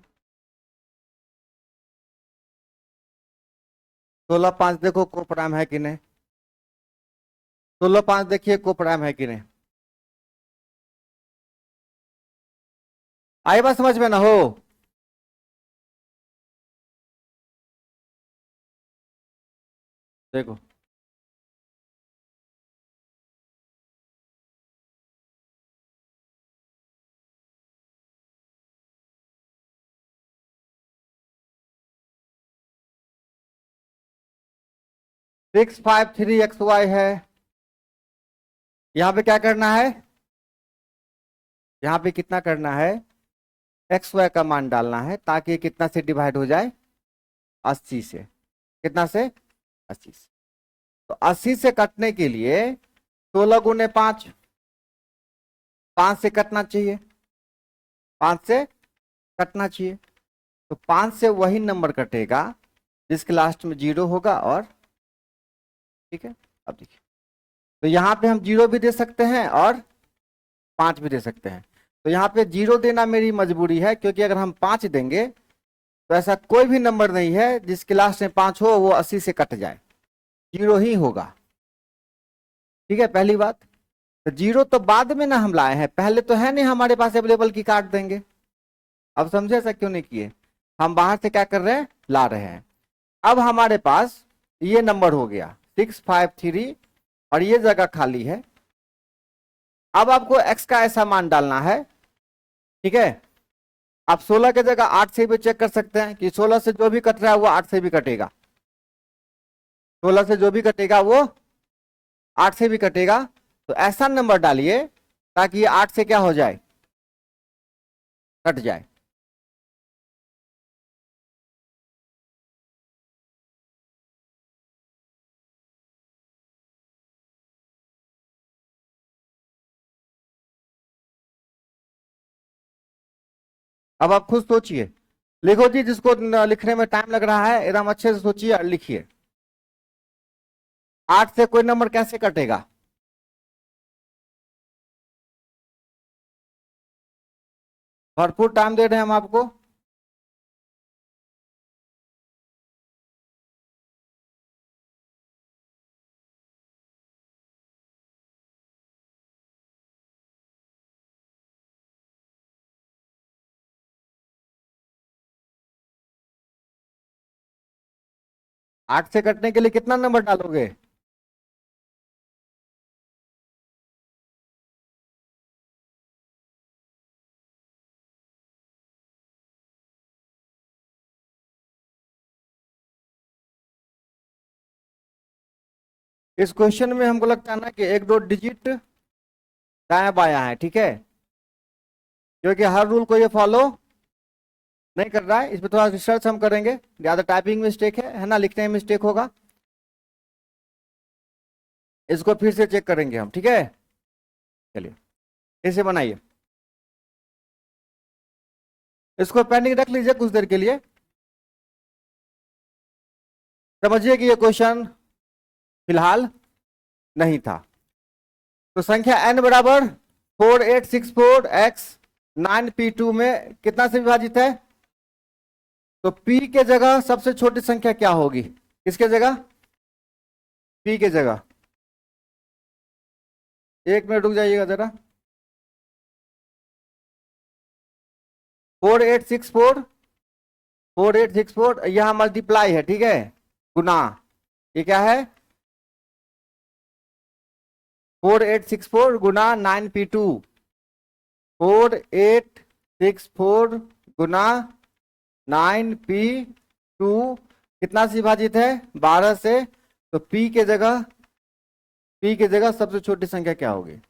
16 5 देखो को प्राइम है कि नहीं? 16 5 देखिए को प्राइम है कि नहीं? आई बात समझ में ना हो? देखो। 653 XY है। यहाँ पे क्या करना है? यहाँ पे कितना करना है? XY का मान डालना है ताकि ये कितना से डिवाइड हो जाए? 80 से। कितना से? 80 से। तो 80 से कटने के लिए 16 × 5, 5 से कटना चाहिए। 5 से कटना चाहिए। तो 5 से वही नंबर कटेगा जिसके लास्ट में 0 होगा। और ठीक है, अब देखिए, तो यहाँ पे हम 0 भी दे सकते हैं और 5 भी दे सकते हैं। तो यहाँ पे 0 देना मेरी मजबूरी है, क्योंकि अगर हम 5 देंगे तो ऐसा कोई भी नंबर नहीं है जिसके लास्ट में 5 हो वो 80 से कट जाए, 0 ही होगा। ठीक है, पहली बात। तो 0 तो बाद में ना हम लाए हैं, पहले तो है नहीं हमारे पास अवेलेबल की काट देंगे। अब समझे ऐसा क्यों नहीं किए? हम बाहर से क्या कर रहे हैं? ला रहे हैं। अब हमारे पास ये नंबर हो गया 653 और ये जगह खाली है। अब आपको x का ऐसा मान डालना है। ठीक है, आप 16 की जगह 8 से भी चेक कर सकते हैं कि 16 से जो भी कट रहा है वो 8 से भी कटेगा। 16 से जो भी कटेगा वो 8 से भी कटेगा। तो ऐसा नंबर डालिए ताकि ये 8 से क्या हो जाए? कट जाए। अब आप खुद सोचिए। लिखो जी, जिसको लिखने में टाइम लग रहा है एकदम अच्छे से सोचिए और लिखिए। 8 से कोई नंबर कैसे कटेगा? भरपूर टाइम दे रहे हैं हम आपको। 8 से कटने के लिए कितना नंबर डालोगे? इस क्वेश्चन में हमको लगता है ना कि 1 2 डिजिट दाया बाया है। ठीक है, क्योंकि हर रूल को ये फॉलो नहीं कर रहा है। इस पर थोड़ा रिसर्च हम करेंगे। ज्यादा टाइपिंग मिस्टेक है ना, लिखने में मिस्टेक होगा। इसको फिर से चेक करेंगे हम। ठीक है, चलिए इसे बनाइए। इसको पेंडिंग रख लीजिए कुछ देर के लिए। समझिए कि ये क्वेश्चन फिलहाल नहीं था। तो संख्या n बराबर 4864x 9p2 में कितना से विभाजित है? तो p के जगह सबसे छोटी संख्या क्या होगी? किसके जगह? p के जगह। एक मिनट रुक जाइएगा जरा। 4864 यहां मल्टीप्लाई है, ठीक है, गुना। ये क्या है? 4864 गुना 9p2। 4864 गुना 9p2 कितना से विभाजित है? 12 से। तो p के जगह सबसे छोटी संख्या क्या होगी?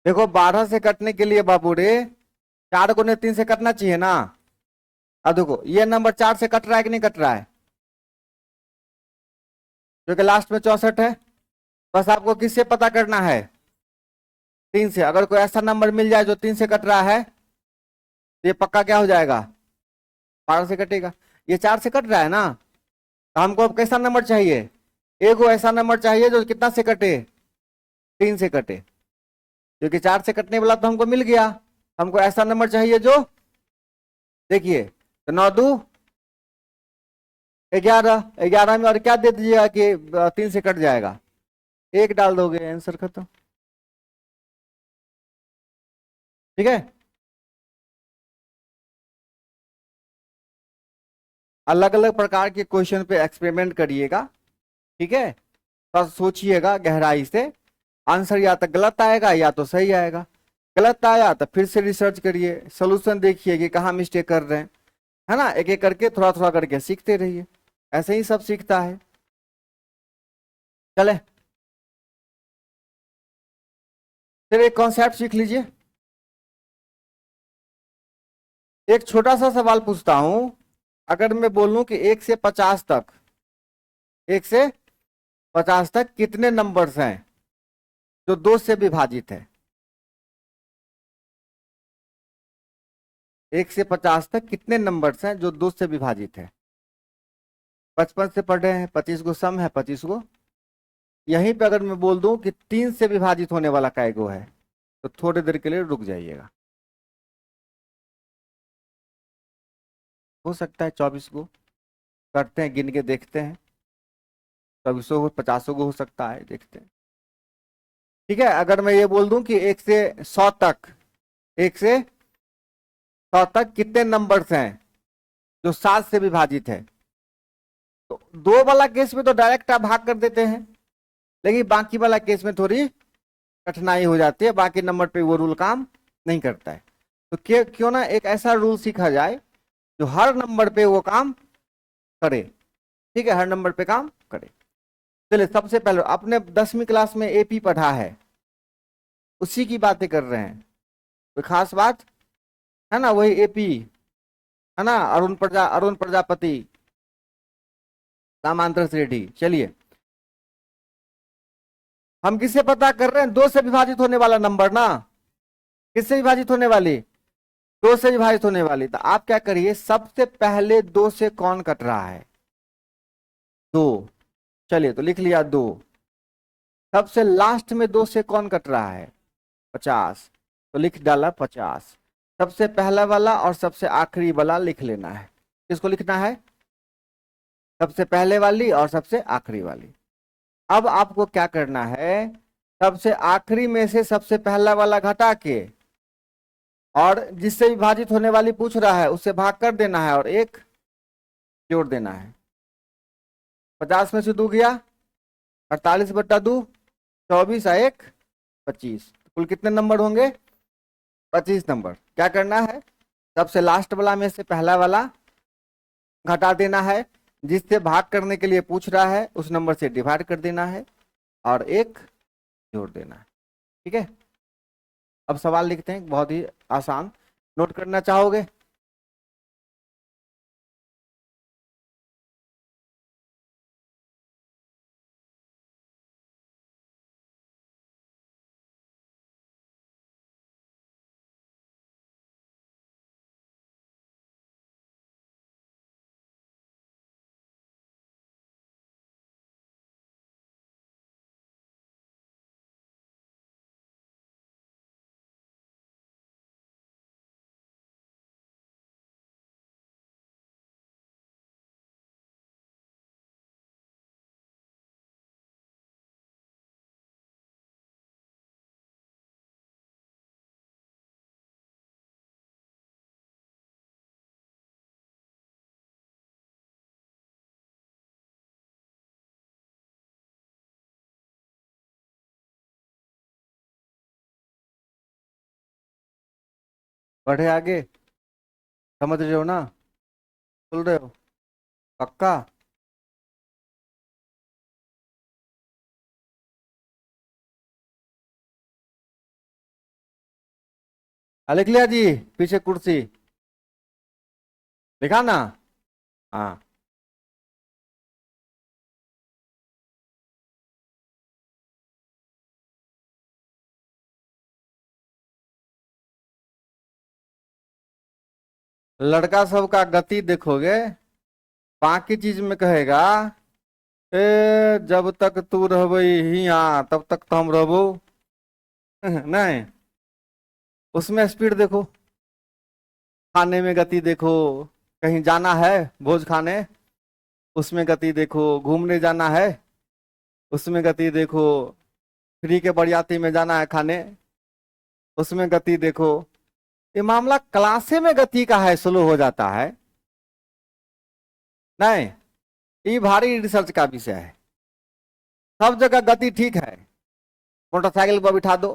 देखो 12 से कटने के लिए बाबू रे 4 को 3 से कटना चाहिए ना। अब देखो ये नंबर 4 से कट रहा है कि नहीं कट रहा है? जो कि लास्ट में 64 है। बस आपको किससे पता करना है? 3 से। अगर कोई ऐसा नंबर मिल जाए जो 3 से कट रहा है तो ये पक्का क्या हो जाएगा? 12 से कटेगा। ये 4 से कट रहा है ना, तो हमको अब कैसा नंबर चाहिए? एगो ऐसा नंबर चाहिए जो कितना से कटे? 3 से कटे। क्योंकि 4 से कटने वाला तो हमको मिल गया, हमको ऐसा नंबर चाहिए जो, देखिए, तो 9 2 11, 11 में और क्या दे दीजिएगा कि 3 से कट जाएगा? 1 डाल दोगे, आंसर खत्म। ठीक है। अलग अलग प्रकार के क्वेश्चन पे एक्सपेरिमेंट करिएगा, ठीक है, बस सोचिएगा गहराई से। आंसर या तो गलत आएगा या तो सही आएगा। गलत आया तो फिर से रिसर्च करिए, सोल्यूशन देखिए कि कहाँ मिस्टेक कर रहे हैं, है ना। एक एक करके थोड़ा थोड़ा करके सीखते रहिए, ऐसे ही सब सीखता है। चले फिर एक कॉन्सेप्ट सीख लीजिए। एक छोटा सा सवाल पूछता हूं, अगर मैं बोलूं कि 1 से 50 तक, 1 से 50 तक कितने नंबर्स हैं जो 2 से विभाजित है? 1 से 50 तक कितने नंबर्स हैं जो 2 से विभाजित है? 55 से पढ़ रहे हैं, 25 को सम है, 25 को। यहीं पे अगर मैं बोल दूं कि 3 से विभाजित होने वाला कैगो है, तो थोड़ी देर के लिए रुक जाइएगा। हो सकता है 24 को, करते हैं, गिन के देखते हैं। 24 को, 50 को हो सकता है, देखते हैं। ठीक है। अगर मैं ये बोल दूं कि 1 से 100 तक, 1 से 100 तक कितने नंबर्स हैं जो 7 से विभाजित है, तो 2 वाला केस में तो डायरेक्ट आप भाग कर देते हैं, लेकिन बाकी वाला केस में थोड़ी कठिनाई हो जाती है, बाकी नंबर पे वो रूल काम नहीं करता है। तो क्यों ना एक ऐसा रूल सीखा जाए जो हर नंबर पे वो काम करे। ठीक है, हर नंबर पे काम करे। चलिए, सबसे पहले आपने 10वीं क्लास में एपी पढ़ा है, उसी की बातें कर रहे हैं, कोई खास बात है ना? वही एपी है ना, अरुण प्रजापति, सामांतर रेड्डी। चलिए, हम किससे पता कर रहे हैं? 2 से विभाजित होने वाला नंबर ना। किससे विभाजित होने वाली? 2 से विभाजित होने वाली। तो आप क्या करिए, सबसे पहले 2 से कौन कट रहा है? 2। चलिए, तो लिख लिया 2। सबसे लास्ट में 2 से कौन कट रहा है? 50। तो लिख डाला 50। सबसे पहला वाला और सबसे आखिरी वाला लिख लेना है। किसको लिखना है? सबसे पहले वाली और सबसे आखिरी वाली। अब आपको क्या करना है, सबसे आखिरी में से सबसे पहला वाला घटा के, और जिससे विभाजित होने वाली पूछ रहा है उससे भाग कर देना है, और 1 जोड़ देना है। 50 में से 2 गया, 48/2, 24 1 25। कुल कितने नंबर होंगे? 25 नंबर। क्या करना है? सबसे लास्ट वाला में से पहला वाला घटा देना है, जिससे भाग करने के लिए पूछ रहा है उस नंबर से डिवाइड कर देना है और एक जोड़ देना है। ठीक है, अब सवाल लिखते हैं, बहुत ही आसान। नोट करना चाहोगे? बढ़े आगे? समझ रहे हो ना? सुन रहे हो? पक्का? लिख लिया जी? पीछे कुर्सी लिखा ना? हाँ। लड़का सब का गति देखोगे, बाकी चीज में कहेगा जब तक तू रहबे हियां तब तक तो हम रहबो। नहीं, उसमें स्पीड देखो, खाने में गति देखो, कहीं जाना है भोज खाने, उसमें गति देखो, घूमने जाना है उसमें गति देखो, फ्री के बरियाती में जाना है खाने उसमें गति देखो। ये मामला क्लासे में गति का है, स्लो हो जाता है। नहीं, ये भारी रिसर्च का विषय है। सब जगह गति ठीक है, मोटरसाइकिल पर बिठा दो,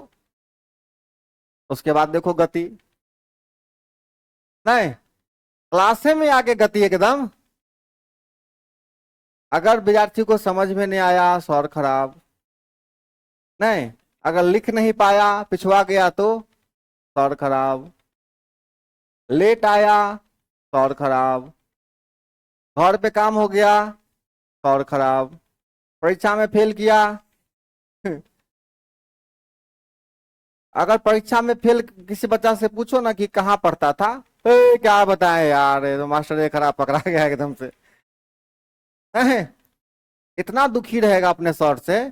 उसके बाद देखो गति। नहीं, क्लासे में आके गति एकदम। अगर विद्यार्थी को समझ में नहीं आया सौर खराब। नहीं, अगर लिख नहीं पाया, पिछवा गया तो सौर खराब। लेट आया सौर खराब। घर पे काम हो गया सौर खराब। परीक्षा में फेल किया। अगर परीक्षा में फेल किसी बच्चा से पूछो ना कि कहाँ पढ़ता था, क्या बताएं यार, ये तो मास्टर ये खराब पकड़ा गया एकदम से। हैं? इतना दुखी रहेगा अपने सर से,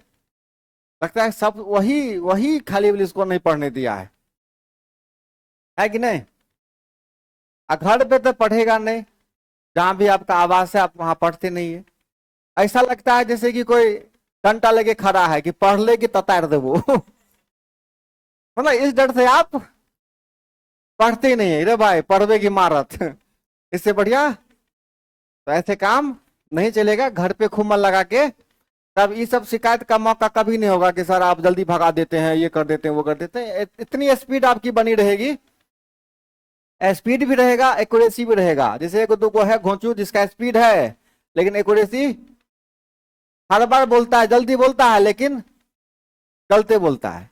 लगता है सब वही वही खाली इसको नहीं पढ़ने दिया है कि नहीं? घर पे तो पढ़ेगा नहीं, जहां भी आपका आवास है आप वहां पढ़ते नहीं है। ऐसा लगता है जैसे कि कोई डंडा लेके खड़ा है कि पढ़ ले कि ततार देवो। मतलब इस डर से आप पढ़ते ही नहीं है, रे भाई पढ़वे की मारत। इससे बढ़िया तो ऐसे काम नहीं चलेगा। घर पे खूब मन लगा के, तब ये सब शिकायत का मौका कभी नहीं होगा कि सर आप जल्दी भगा देते हैं, ये कर देते हैं, वो कर देते हैं। इतनी स्पीड आपकी बनी रहेगी, स्पीड भी रहेगा, एक्यूरेसी भी रहेगा। जैसे एक दो है घोंचू जिसका स्पीड है लेकिन एक्यूरेसी, हर बार बोलता है जल्दी बोलता है लेकिन गलते बोलता है।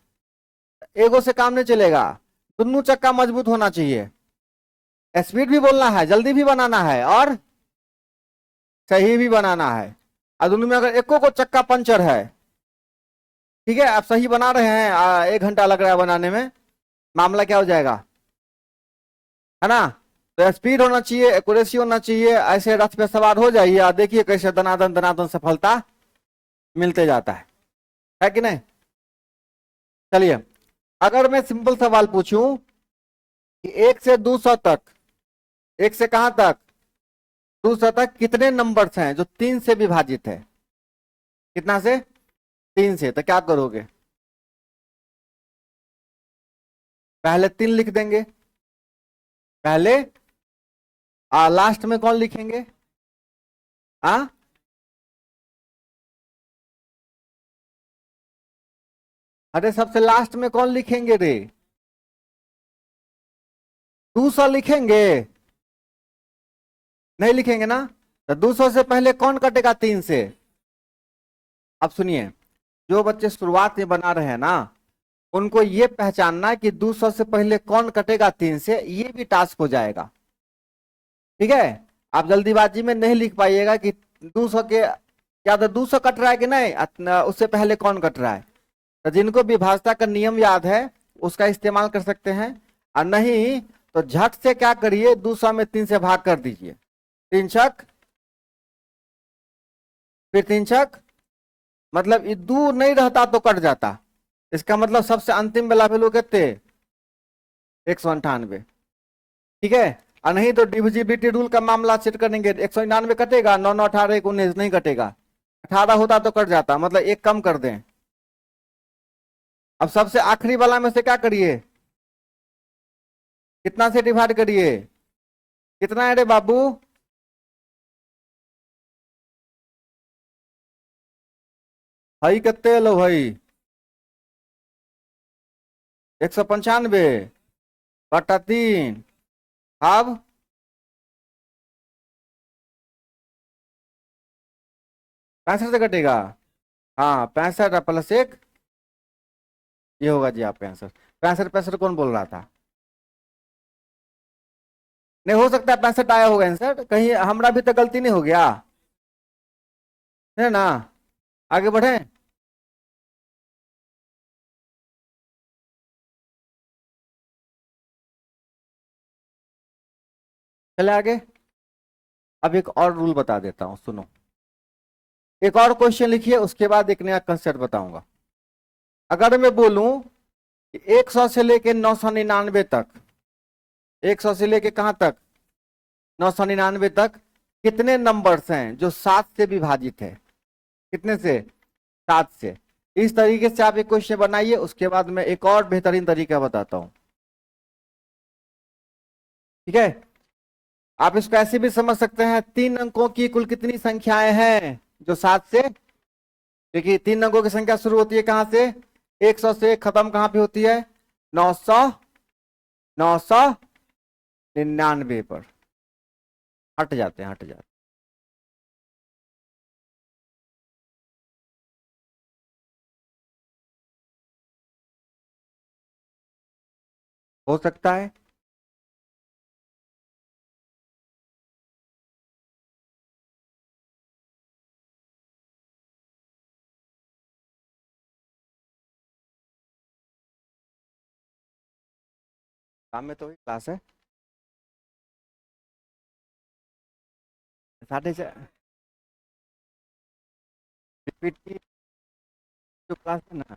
एगो से काम नहीं चलेगा, दोनों चक्का मजबूत होना चाहिए। स्पीड भी बोलना है, जल्दी भी बनाना है और सही भी बनाना है। और दोनों में अगर एको को चक्का पंचर है, ठीक है, आप सही बना रहे हैं, 1 घंटा लग रहा है बनाने में, मामला क्या हो जाएगा, है ना? तो स्पीड होना चाहिए, एक्यूरेसी होना चाहिए। ऐसे रथ पे सवार हो जाइए और देखिए कैसे दनादन दनादन सफलता मिलते जाता है कि नहीं? चलिए, अगर मैं सिंपल सवाल पूछूं कि 1 से 200 तक, 1 से कहां तक, 200 तक कितने नंबर्स हैं जो 3 से विभाजित है? कितना से? 3 से। तो क्या करोगे? पहले 3 लिख देंगे, पहले लास्ट में कौन लिखेंगे? आ अरे सबसे लास्ट में कौन लिखेंगे रे? 200 लिखेंगे? नहीं लिखेंगे ना। तो 200 से पहले कौन कटेगा 3 से? अब सुनिए, जो बच्चे शुरुआत में बना रहे हैं ना, उनको ये पहचानना है कि 200 से पहले कौन कटेगा 3 से, ये भी टास्क हो जाएगा। ठीक है। आप जल्दीबाजी में नहीं लिख पाइएगा कि 200 के, या तो 200 कट रहा है कि नहीं, उससे पहले कौन कट रहा है। तो जिनको विभाज्यता का नियम याद है उसका इस्तेमाल कर सकते हैं, और नहीं तो झट से क्या करिए, 200 में 3 से भाग कर दीजिए। 3 छक, फिर 3 छक, मतलब ये दूर नहीं रहता तो कट जाता। इसका मतलब सबसे अंतिम वाला वैल्यू कितने? 198। ठीक है। और नहीं तो डिविजिबिलिटी रूल का मामला सेट करेंगे, 199 कटेगा, 9 9 18 19 नहीं कटेगा। 18 होता तो कट जाता, मतलब एक कम कर दें। अब सबसे आखिरी वाला में से क्या करिए, कितना से डिवाइड करिए? कितना है रे बाबू? भाई कितने लो भाई? 195 बटा 3। अब 65 से कटेगा। हाँ 65 प्लस 1, ये होगा जी आप 65। 65 65 कौन बोल रहा था? नहीं हो सकता है 65 आया होगा आंसर, कहीं हमारा भी तो गलती नहीं हो गया है ना। आगे बढ़े। चले आगे। अब एक और रूल बता देता हूं, सुनो। एक और क्वेश्चन लिखिए, उसके बाद एक नया कंसेप्ट बताऊंगा। अगर मैं बोलूं कि 100 से लेके 999 तक, 100 से लेके कहां तक? 999 तक कितने नंबर्स हैं जो 7 से विभाजित है? कितने से? 7 से। इस तरीके से आप एक क्वेश्चन बनाइए, उसके बाद मैं एक और बेहतरीन तरीका बताता हूं। ठीक है। आप इसको ऐसे भी समझ सकते हैं, 3 अंकों की कुल कितनी संख्याएं हैं जो 7 से, क्योंकि 3 अंकों की संख्या शुरू होती है कहां से? 100 से, खत्म कहां पे होती है? 900, 999 पर। हट जाते हैं, हट जाते हो सकता है। शाम में तो वही क्लास है, 4:30। रिपीट की जो क्लास है ना,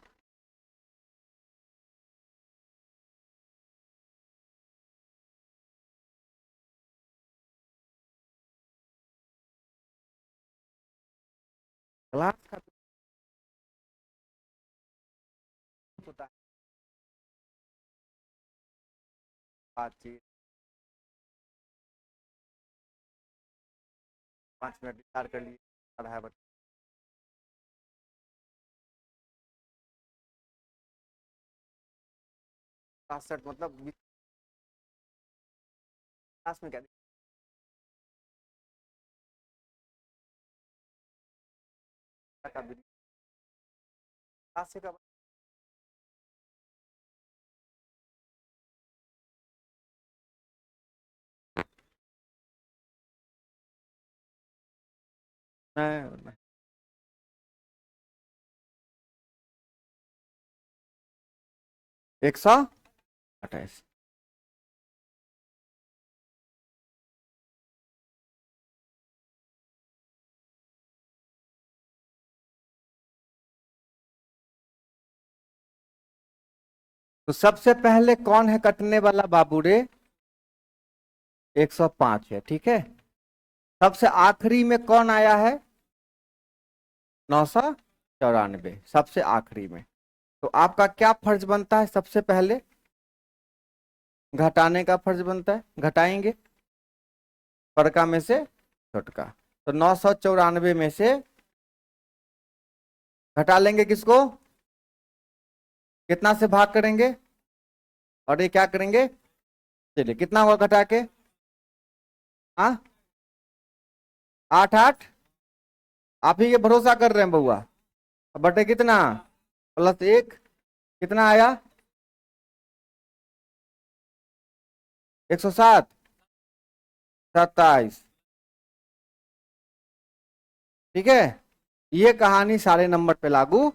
क्लास का तो होता है बातचीत, 5 मिनट विचार कर लिए, आधा बच्चा क्लास सेट मतलब क्लास में क्या दिक्कत का क्लास से का मैं 128। तो सबसे पहले कौन है कटने वाला बाबू रे? 105 है, ठीक है। सबसे आखिरी में कौन आया है? 994, सबसे आखिरी में। तो आपका क्या फर्ज बनता है? सबसे पहले घटाने का फर्ज बनता है, घटाएंगे बड़का में से छोटका। तो 994 में से घटा लेंगे किसको? कितना से भाग करेंगे और ये क्या करेंगे? चलिए कितना हुआ घटा के? हाँ, 8 8। आप ही ये भरोसा कर रहे हैं बउआ। बटे कितना? +1 कितना आया? 107, 27। ठीक है, ये कहानी सारे नंबर पे लागू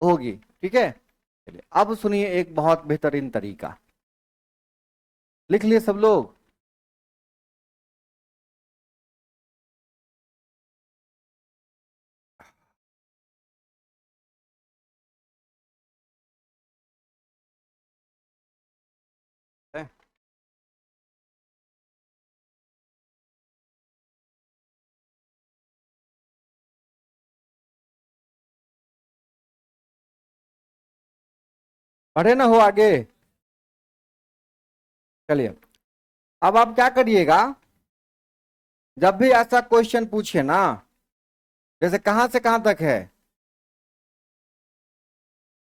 होगी। ठीक है, चलिए अब सुनिए एक बहुत बेहतरीन तरीका। लिख लिए सब लोग? पढ़े ना हो आगे? चलिए अब आप क्या करिएगा, जब भी ऐसा क्वेश्चन पूछे ना, जैसे कहां से कहां तक है,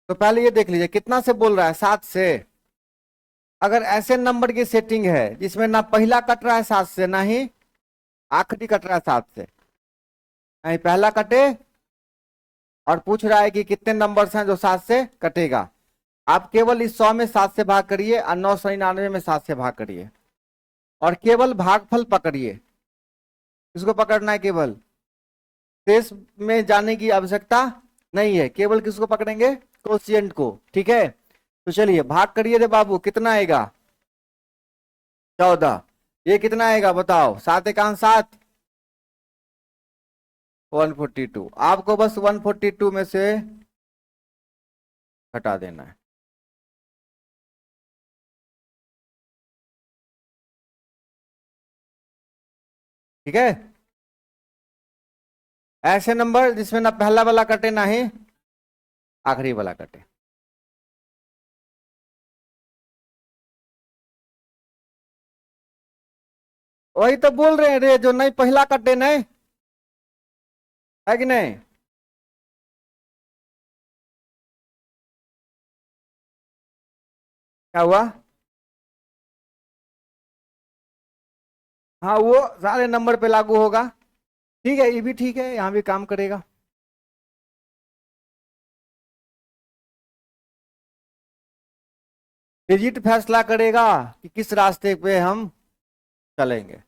तो पहले ये देख लीजिए कितना से बोल रहा है, 7 से। अगर ऐसे नंबर की सेटिंग है जिसमें ना पहला कट रहा है 7 से, ना ही आखिरी कट रहा है 7 से, ना ही पहला कटे और पूछ रहा है कि कितने नंबर्स हैं जो 7 से कटेगा, आप केवल इस 100 में 7 से भाग करिए और 999 में 7 से भाग करिए और केवल भागफल पकड़िए। किसको पकड़ना है? केवल शेष में जाने की आवश्यकता नहीं है, केवल किसको पकड़ेंगे? कोशिएंट को। ठीक है, तो चलिए भाग करिए रे बाबू, कितना आएगा? 14। ये कितना आएगा बताओ? 7 एकांक 7, 142। आपको बस 142 में से हटा देना है। ठीक है, ऐसे नंबर जिसमें ना पहला वाला कटे ना ही आखिरी वाला कटे। वही तो बोल रहे हैं रे, जो नहीं पहला कटे नहीं, है कि नहीं? क्या हुआ? हाँ, वो सारे नंबर पे लागू होगा। ठीक है, ये भी ठीक है, यहाँ भी काम करेगा। डिजिट फैसला करेगा कि किस रास्ते पे हम चलेंगे।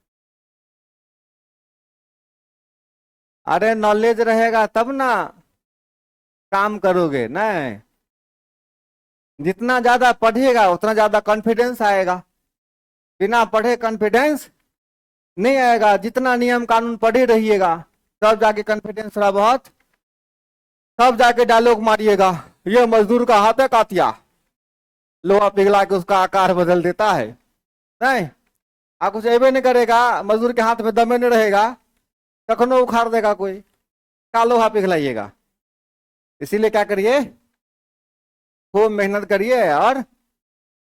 अरे नॉलेज रहेगा तब ना काम करोगे ना। जितना ज्यादा पढ़िएगा उतना ज्यादा कॉन्फिडेंस आएगा, बिना पढ़े कॉन्फिडेंस नहीं आएगा। जितना नियम कानून पढ़े रहिएगा तब जाके कॉन्फिडेंस थोड़ा बहुत, तब जाके डायलॉग मारिएगा, ये मजदूर का हाथ है कातिया, लोहा पिघला के उसका आकार बदल देता है। नहीं, आप कुछ ऐबे नहीं करेगा, मजदूर के हाथ में दमे नहीं रहेगा, कखनो उखाड़ देगा कोई, का लोहा पिघलाइएगा। इसीलिए क्या करिए, खूब मेहनत करिए और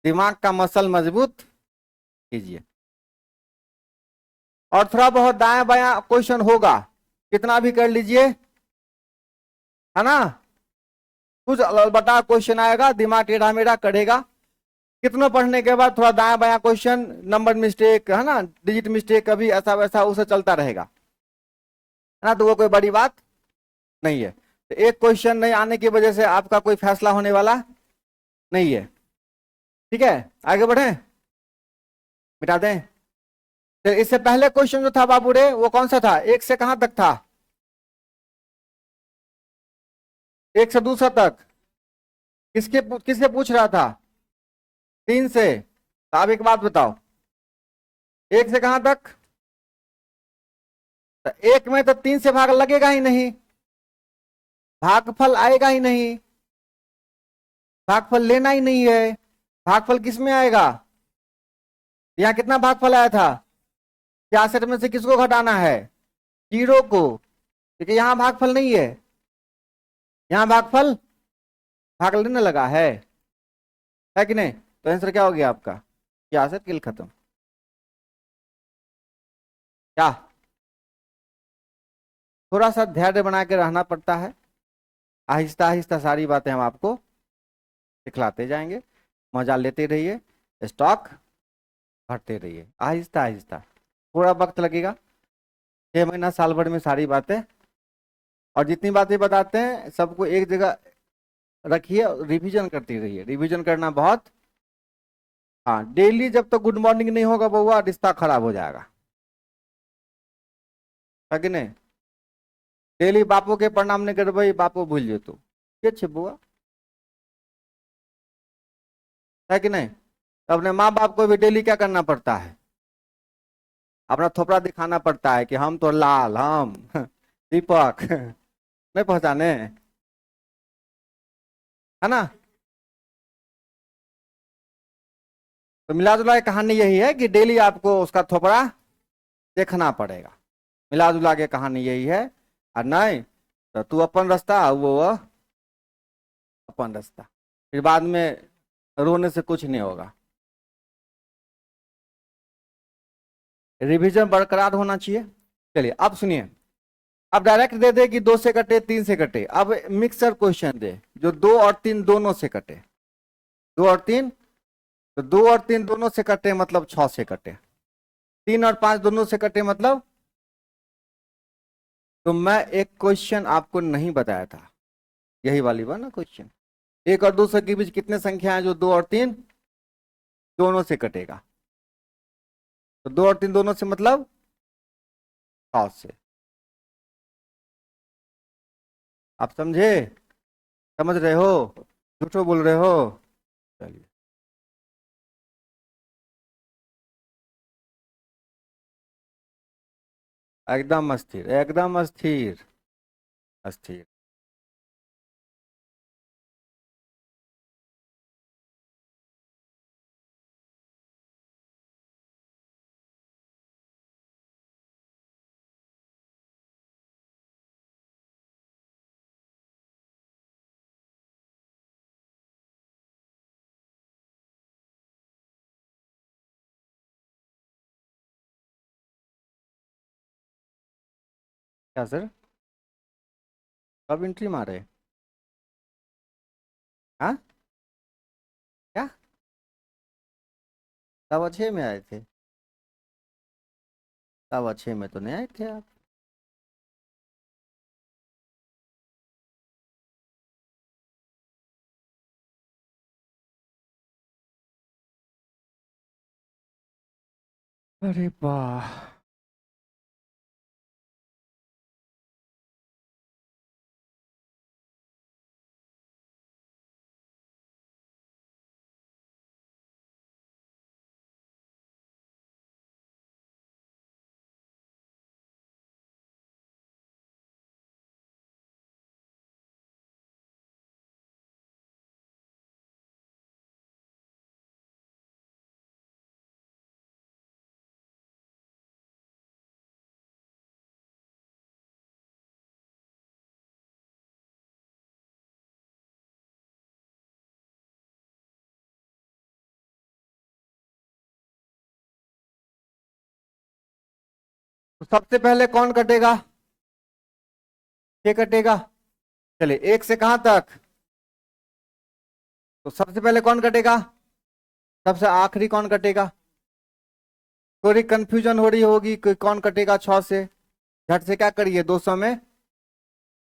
दिमाग का मसल मजबूत कीजिए। और थोड़ा बहुत दाएं बायां क्वेश्चन होगा, कितना भी कर लीजिए, है ना। कुछ अलबटा क्वेश्चन आएगा, दिमाग टेढ़ा मेढ़ा करेगा। कितना पढ़ने के बाद थोड़ा दाएं बायां क्वेश्चन, नंबर मिस्टेक, है ना, डिजिट मिस्टेक, कभी ऐसा वैसा उसे चलता रहेगा, है ना। तो वो कोई बड़ी बात नहीं है। तो एक क्वेश्चन नहीं आने की वजह से आपका कोई फैसला होने वाला नहीं है। ठीक है, आगे बढ़े, मिटा दें। तो इससे पहले क्वेश्चन जो था बाबू रे, वो कौन सा था? 1 से कहां तक था? 1 से दूसरा तक। किसके किससे पूछ रहा था? 3 से। तो आप एक बात बताओ, 1 से कहां तक? तो 1 में तो 3 से भाग लगेगा ही नहीं, भागफल आएगा ही नहीं, भागफल लेना ही नहीं है। भागफल किस में आएगा? यहाँ कितना भागफल आया था? 66 में से किसको घटाना है? 0 को, क्योंकि यहाँ भागफल नहीं है, यहाँ भागफल भाग लेने लगा है कि नहीं? तो आंसर क्या हो गया आपका? 66 किल खत्म। क्या? थोड़ा सा धैर्य बना के रहना पड़ता है, आहिस्ता आहिस्ता सारी बातें हम आपको सिखलाते जाएंगे, मजा लेते रहिए, स्टॉक भरते रहिए, आहिस्ता आहिस्ता, थोड़ा वक्त लगेगा, 6 महीना साल भर में सारी बातें, और जितनी बातें बताते हैं सबको एक जगह रखिए, रिवीजन करती रहिए, रिवीजन करना बहुत। हाँ, डेली जब तक गुड मॉर्निंग नहीं होगा बउआ, रिश्ता खराब हो जाएगा, है कि नहीं? डेली बापू के प्रणाम नहीं कर भाई, बापू भूल जे तू, के छे बुआ, है कि नहीं? अपने माँ बाप को भी डेली क्या करना पड़ता है, अपना थोपड़ा दिखाना पड़ता है कि हम तो लाल, हम दीपक नहीं पहचाने, है ना? तो मिला जुला के कहानी यही है कि डेली आपको उसका थोपड़ा देखना पड़ेगा, मिला जुला के कहानी यही है। और नहीं तो तू अपन रास्ता, वो अपन रास्ता, फिर बाद में रोने से कुछ नहीं होगा। रिवीजन बरकरार होना चाहिए। चलिए अब सुनिए, अब डायरेक्ट दे दे कि 2 से कटे, 3 से कटे, अब मिक्सर क्वेश्चन दे जो 2 और 3 दोनों से कटे, 2 और 3, तो 2 और 3 दोनों से कटे मतलब 6 से कटे, 3 और 5 दोनों से कटे मतलब, तो मैं एक क्वेश्चन आपको नहीं बताया था, यही वाली बात ना क्वेश्चन, 1 और 2 के बीच कितने संख्या है जो 2 और 3 दोनों से कटेगा, तो 2 और 3 दोनों से मतलब 6 से, आप समझे? समझ रहे हो, झूठो बोल रहे हो? चलिए, एकदम अस्थिर, एकदम अस्थिर, अस्थिर। क्या सर, कब एंट्री मारे? हाँ, क्या? 6:15 में आए थे? 6:15 में तो नहीं आए थे आप। अरे वाह, तो सबसे पहले कौन कटेगा? ये कटेगा। चलिए, 1 से कहां तक? तो सबसे पहले कौन कटेगा, सबसे आखिरी कौन कटेगा? थोड़ी कंफ्यूजन हो रही होगी कि कौन कटेगा 6 से, झट से क्या करिए, 200 में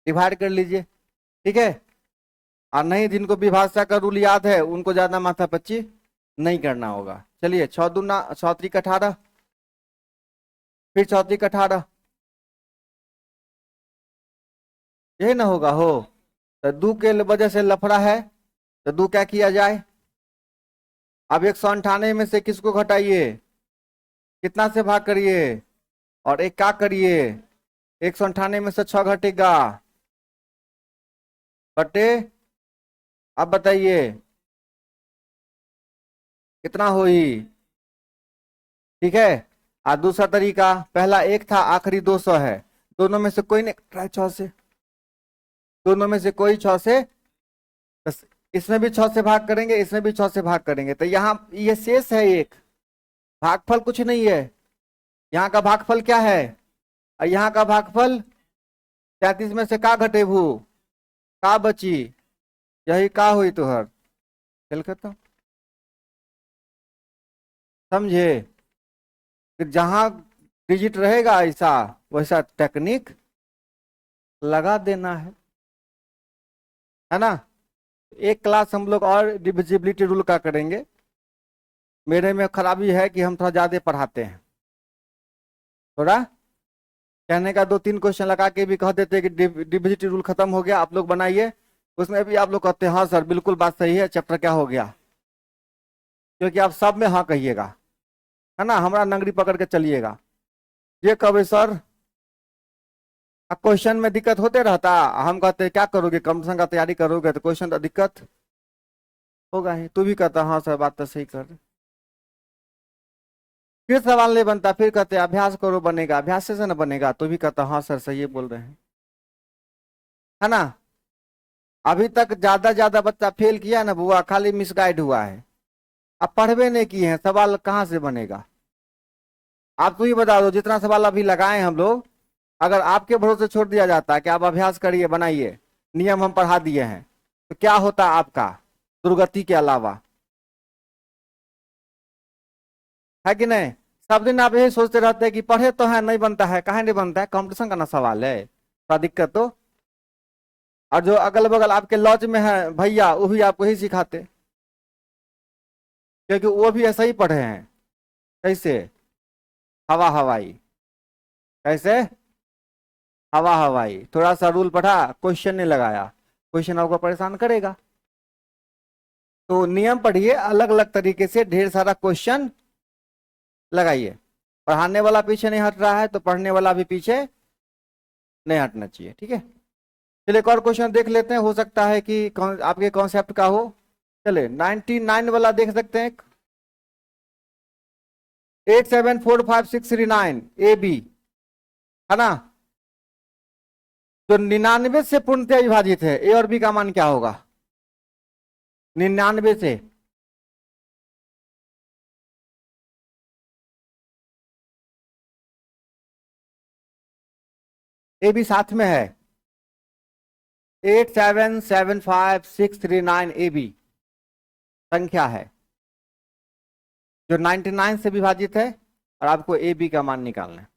डिवाइड कर लीजिए, ठीक है? और नहीं, जिनको विभाषा का रूल याद है उनको ज्यादा माथापच्ची नहीं करना होगा। चलिए, 6 दूना 6 3 18, फिर 6 3 18, यही ना होगा हो। तो दो के वजह से लफड़ा है, तो दो क्या किया जाए, अब 198 में से किसको घटाइए, कितना से भाग करिए, और एक क्या करिए, 198 में से 6 घटेगा, बटे, अब बताइए कितना हुई, ठीक है? और दूसरा तरीका, पहला 1 था, आखिरी 200 है, दोनों में से कोई नहीं कट रहा है 6 से, दोनों में से कोई 6 से, बस इसमें भी 6 से भाग करेंगे, इसमें भी 6 से भाग करेंगे, तो यहाँ ये शेष है एक, भागफल कुछ नहीं है, यहाँ का भागफल क्या है, और यहाँ का भागफल 33 में से का घटे भू, का बची, यही का हुई तुहर, खेल खत्म। समझे कि जहां डिजिट रहेगा ऐसा वैसा टेक्निक लगा देना है ना। एक क्लास हम लोग और डिविजिबिलिटी रूल का करेंगे। मेरे में खराबी है कि हम थोड़ा ज्यादा पढ़ाते हैं, थोड़ा कहने का 2-3 क्वेश्चन लगा के भी कह देते हैं कि डिविजिबिलिटी रूल खत्म हो गया, आप लोग बनाइए। उसमें भी आप लोग कहते हैं हाँ सर बिल्कुल बात सही है, चैप्टर क्या हो गया, क्योंकि आप सब में हाँ कहिएगा, है ना, हमारा नंगरी पकड़ के चलिएगा। ये कभी सर क्वेश्चन में दिक्कत होते रहता, हम कहते क्या करोगे, कंपटीशन का तैयारी करोगे तो क्वेश्चन तो दिक्कत होगा ही। तू भी कहता हाँ सर बात तो सही कर रहे। फिर सवाल नहीं बनता, फिर कहते अभ्यास करो बनेगा, अभ्यास से ना बनेगा। तो भी कहता हाँ सर सही बोल रहे हैं, है ना। अभी तक ज्यादा बच्चा फेल किया ना बुआ, खाली मिसगाइड हुआ है। अब पढ़वे नहीं किए हैं, सवाल कहाँ से बनेगा। आप तो ही बता दो, जितना सवाल अभी लगाए हम लोग, अगर आपके भरोसे छोड़ दिया जाता कि आप अभ्यास करिए बनाइए, नियम हम पढ़ा दिए हैं, तो क्या होता आपका दुर्गति के अलावा, है कि नहीं। सब दिन आप यही सोचते रहते हैं कि पढ़े तो है नहीं बनता है, काहे नहीं बनता है, कंपटीशन का ना सवाल है, थोड़ा दिक्कत तो। और जो अगल बगल आपके लॉज में है भैया, वो भी आपको ही सिखाते, क्योंकि वो भी ऐसा ही पढ़े हैं। कैसे हवा हवाई, कैसे हवा हवाई, थोड़ा सा रूल पढ़ा, क्वेश्चन नहीं लगाया, क्वेश्चन आपको परेशान करेगा। तो नियम पढ़िए, अलग अलग तरीके से ढेर सारा क्वेश्चन लगाइए। पढ़ाने वाला पीछे नहीं हट रहा है तो पढ़ने वाला भी पीछे नहीं हटना चाहिए, ठीक है। चलिए एक और क्वेश्चन देख लेते हैं, हो सकता है कि आपके कॉन्सेप्ट का हो। चले 99 वाला देख सकते हैं, 874569 ए बी, है ना। तो 99 से पूर्णतः विभाजित है, ए और बी का मान क्या होगा, 99 से। ए बी साथ में है, 877569 ए बी संख्या है जो 99 से विभाजित है, और आपको ए बी का मान निकालना है।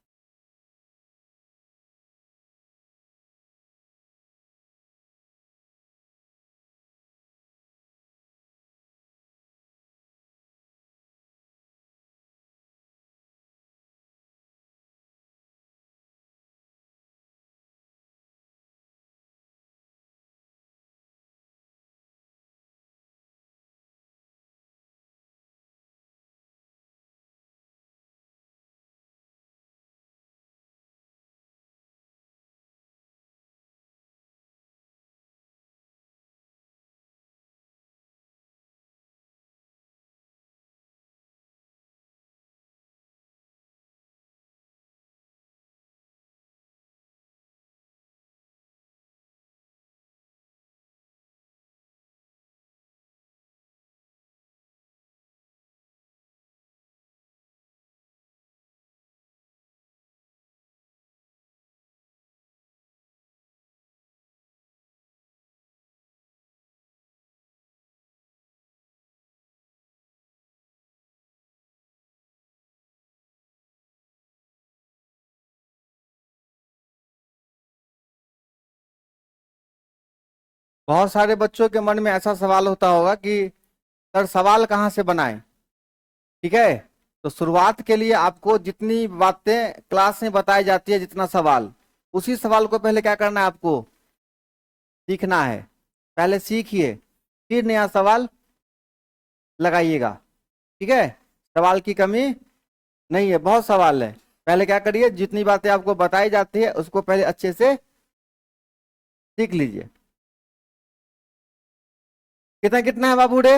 बहुत सारे बच्चों के मन में ऐसा सवाल होता होगा कि सर सवाल कहाँ से बनाएं, ठीक है। तो शुरुआत के लिए आपको जितनी बातें क्लास में बताई जाती है, जितना सवाल, उसी सवाल को पहले क्या करना है, आपको सीखना है। पहले सीखिए, फिर नया सवाल लगाइएगा, ठीक है। सवाल की कमी नहीं है, बहुत सवाल है। पहले क्या करिए, जितनी बातें आपको बताई जाती है उसको पहले अच्छे से सीख लीजिए। कितना कितना है बाबू रे,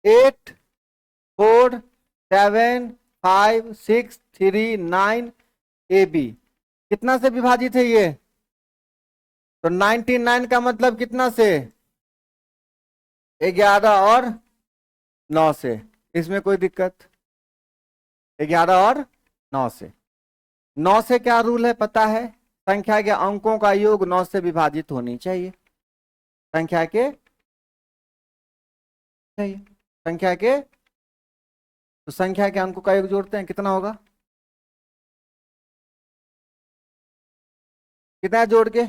847569 ए बी कितना से विभाजित है ये, तो 99 का मतलब कितना से, 11 और 9 से। इसमें कोई दिक्कत, 11 और 9 से। 9 से क्या रूल है पता है, संख्या के अंकों का योग 9 से विभाजित होनी चाहिए, संख्या के चाहिए संख्या के, तो संख्या के अंकों का योग जोड़ते हैं, कितना होगा, कितना है जोड़ के,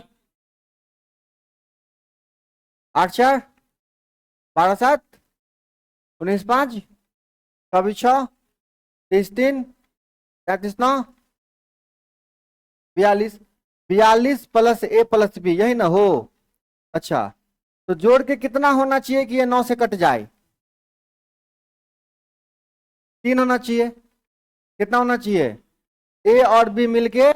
8 4 12 7 19 5 24 6 30 3 33 9 42, 42 प्लस ए प्लस बी, यही ना हो। अच्छा, तो जोड़ के कितना होना चाहिए कि ये 9 से कट जाए, 3 होना चाहिए। कितना होना चाहिए, ए और बी मिलके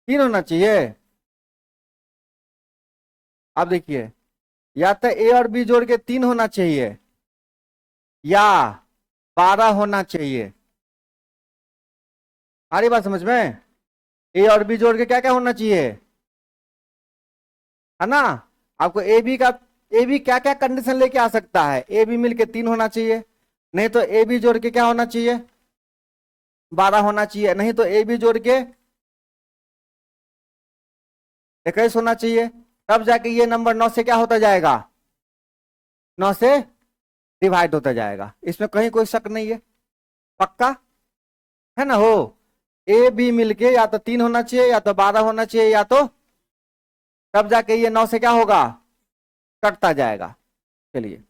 3 होना चाहिए। अब देखिए, या तो ए और बी जोड़ के 3 होना चाहिए, या 12 होना चाहिए। आ रही बात समझ में, ए और बी जोड़ के क्या क्या होना चाहिए, है ना। आपको ए बी क्या क्या कंडीशन लेके आ सकता है, ए बी मिलके 3 होना चाहिए, नहीं तो ए बी जोड़ के क्या होना चाहिए, 12 होना चाहिए, नहीं तो ए बी जोड़ के 21 होना चाहिए। तब जाके ये नंबर 9 से क्या होता जाएगा, 9 से डिवाइड होता जाएगा, इसमें कहीं कोई शक नहीं है, पक्का है ना। हो ए बी मिलके या तो 3 होना चाहिए, या तो 12 होना चाहिए, या तो, तब जाके ये 9 से क्या होगा, कटता जाएगा। चलिए,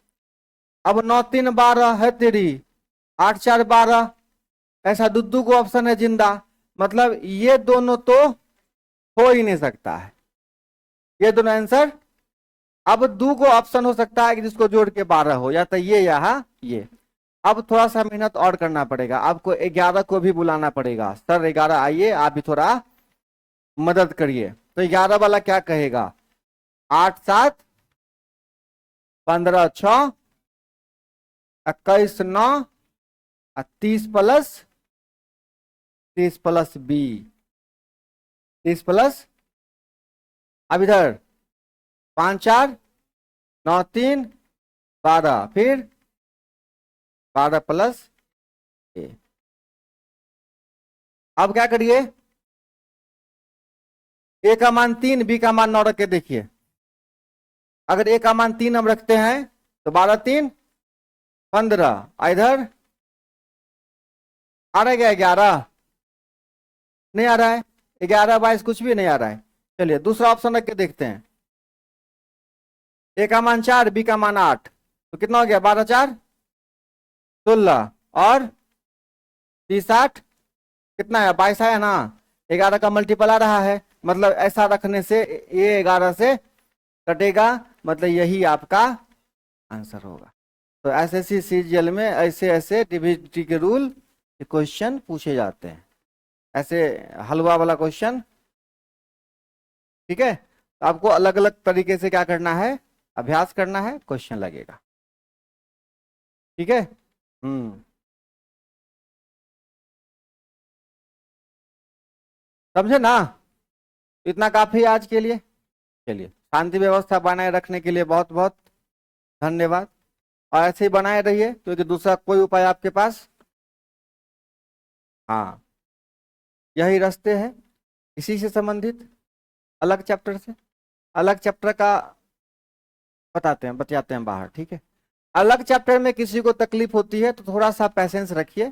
अब 9 3 12 है तेरी, 8 4 12, ऐसा दुद्दू को ऑप्शन है जिंदा, मतलब ये दोनों तो हो ही नहीं सकता है, ये दोनों आंसर। अब दो को ऑप्शन हो सकता है कि जिसको जोड़ के 12 हो, या तो ये या ये। अब थोड़ा सा मेहनत और करना पड़ेगा आपको, 11 को भी बुलाना पड़ेगा, सर 11 आइए, आप भी थोड़ा मदद करिए। तो 11 वाला क्या कहेगा, 8 7 15 6 21 9 30 प्लस बी, 30 प्लस, अब इधर 5 4 9 3 12, फिर 12 प्लस ए। अब क्या करिए, ए का मान 3, बी का मान 9 रख के देखिए। अगर ए का मान 3 हम रखते हैं तो 12 3 15, इधर आ रहा है क्या 11, नहीं आ रहा है, 11 22 कुछ भी नहीं आ रहा है। चलिए दूसरा ऑप्शन रख के देखते हैं, ए का मान 4, बी का मान 8, तो कितना हो गया, 12 4 16 और 30 8, कितना है 22 आया ना, 11 का मल्टीपल आ रहा है, मतलब ऐसा रखने से ये 11 से कटेगा, मतलब यही आपका आंसर होगा। तो एसएससी सीजीएल में ऐसे ऐसे डीबीटी के रूल क्वेश्चन पूछे जाते हैं, ऐसे हलवा वाला क्वेश्चन, ठीक है। तो आपको अलग अलग तरीके से क्या करना है, अभ्यास करना है, क्वेश्चन लगेगा, ठीक है। समझे ना, इतना काफी है आज के लिए। चलिए, शांति व्यवस्था बनाए रखने के लिए बहुत बहुत धन्यवाद, और ऐसे ही बनाए रहिए, क्योंकि दूसरा कोई उपाय आपके पास, हाँ यही रास्ते हैं, इसी से संबंधित अलग चैप्टर से, अलग चैप्टर का बतियाते हैं बाहर, ठीक है। अलग चैप्टर में किसी को तकलीफ होती है तो थोड़ा सा पैसेंस रखिए,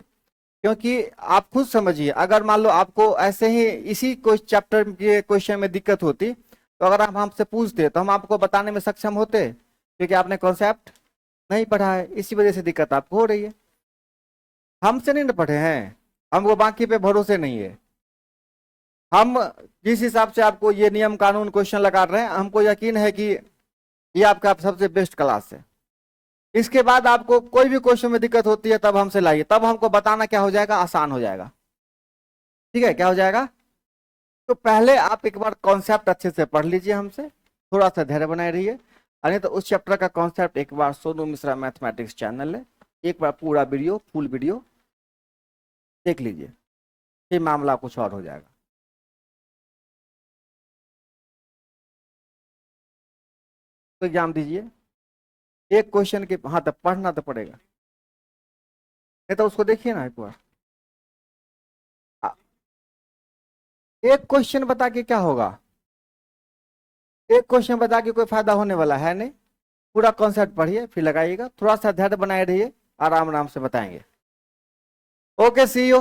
क्योंकि आप खुद समझिए, अगर मान लो आपको ऐसे ही इसी चैप्टर के क्वेश्चन में दिक्कत होती, तो अगर आप हमसे पूछते तो हम आपको बताने में सक्षम होते, क्योंकि आपने कॉन्सेप्ट नहीं पढ़ा है, इसी वजह से दिक्कत आपको हो रही है। हमसे नहीं न पढ़े हैं, हमको बाकी पे भरोसे नहीं है, हम जिस हिसाब से आपको ये नियम कानून क्वेश्चन लगा रहे हैं, हमको यकीन है कि ये आपका सबसे बेस्ट क्लास है। इसके बाद आपको कोई भी क्वेश्चन में दिक्कत होती है तब हमसे लाइए, तब हमको बताना क्या हो जाएगा, आसान हो जाएगा, ठीक है। क्या हो जाएगा, तो पहले आप एक बार कॉन्सेप्ट अच्छे से पढ़ लीजिए हमसे, थोड़ा सा धैर्य बनाए रहिए, नहीं तो उस चैप्टर का कॉन्सेप्ट एक बार सोनू मिश्रा मैथमेटिक्स चैनल है, एक बार पूरा वीडियो फुल वीडियो देख लीजिए, फिर मामला कुछ और हो जाएगा। तो एग्जाम दीजिए, एक क्वेश्चन के, हाँ तब पढ़ना तो पड़ेगा, नहीं तो उसको देखिए ना एक बार, एक क्वेश्चन बता के क्या होगा, एक क्वेश्चन बता के कोई फायदा होने वाला है नहीं, पूरा कॉन्सेप्ट पढ़िए फिर लगाइएगा, थोड़ा सा धैर्य बनाए रहिए, आराम आराम से बताएंगे। Okay see you.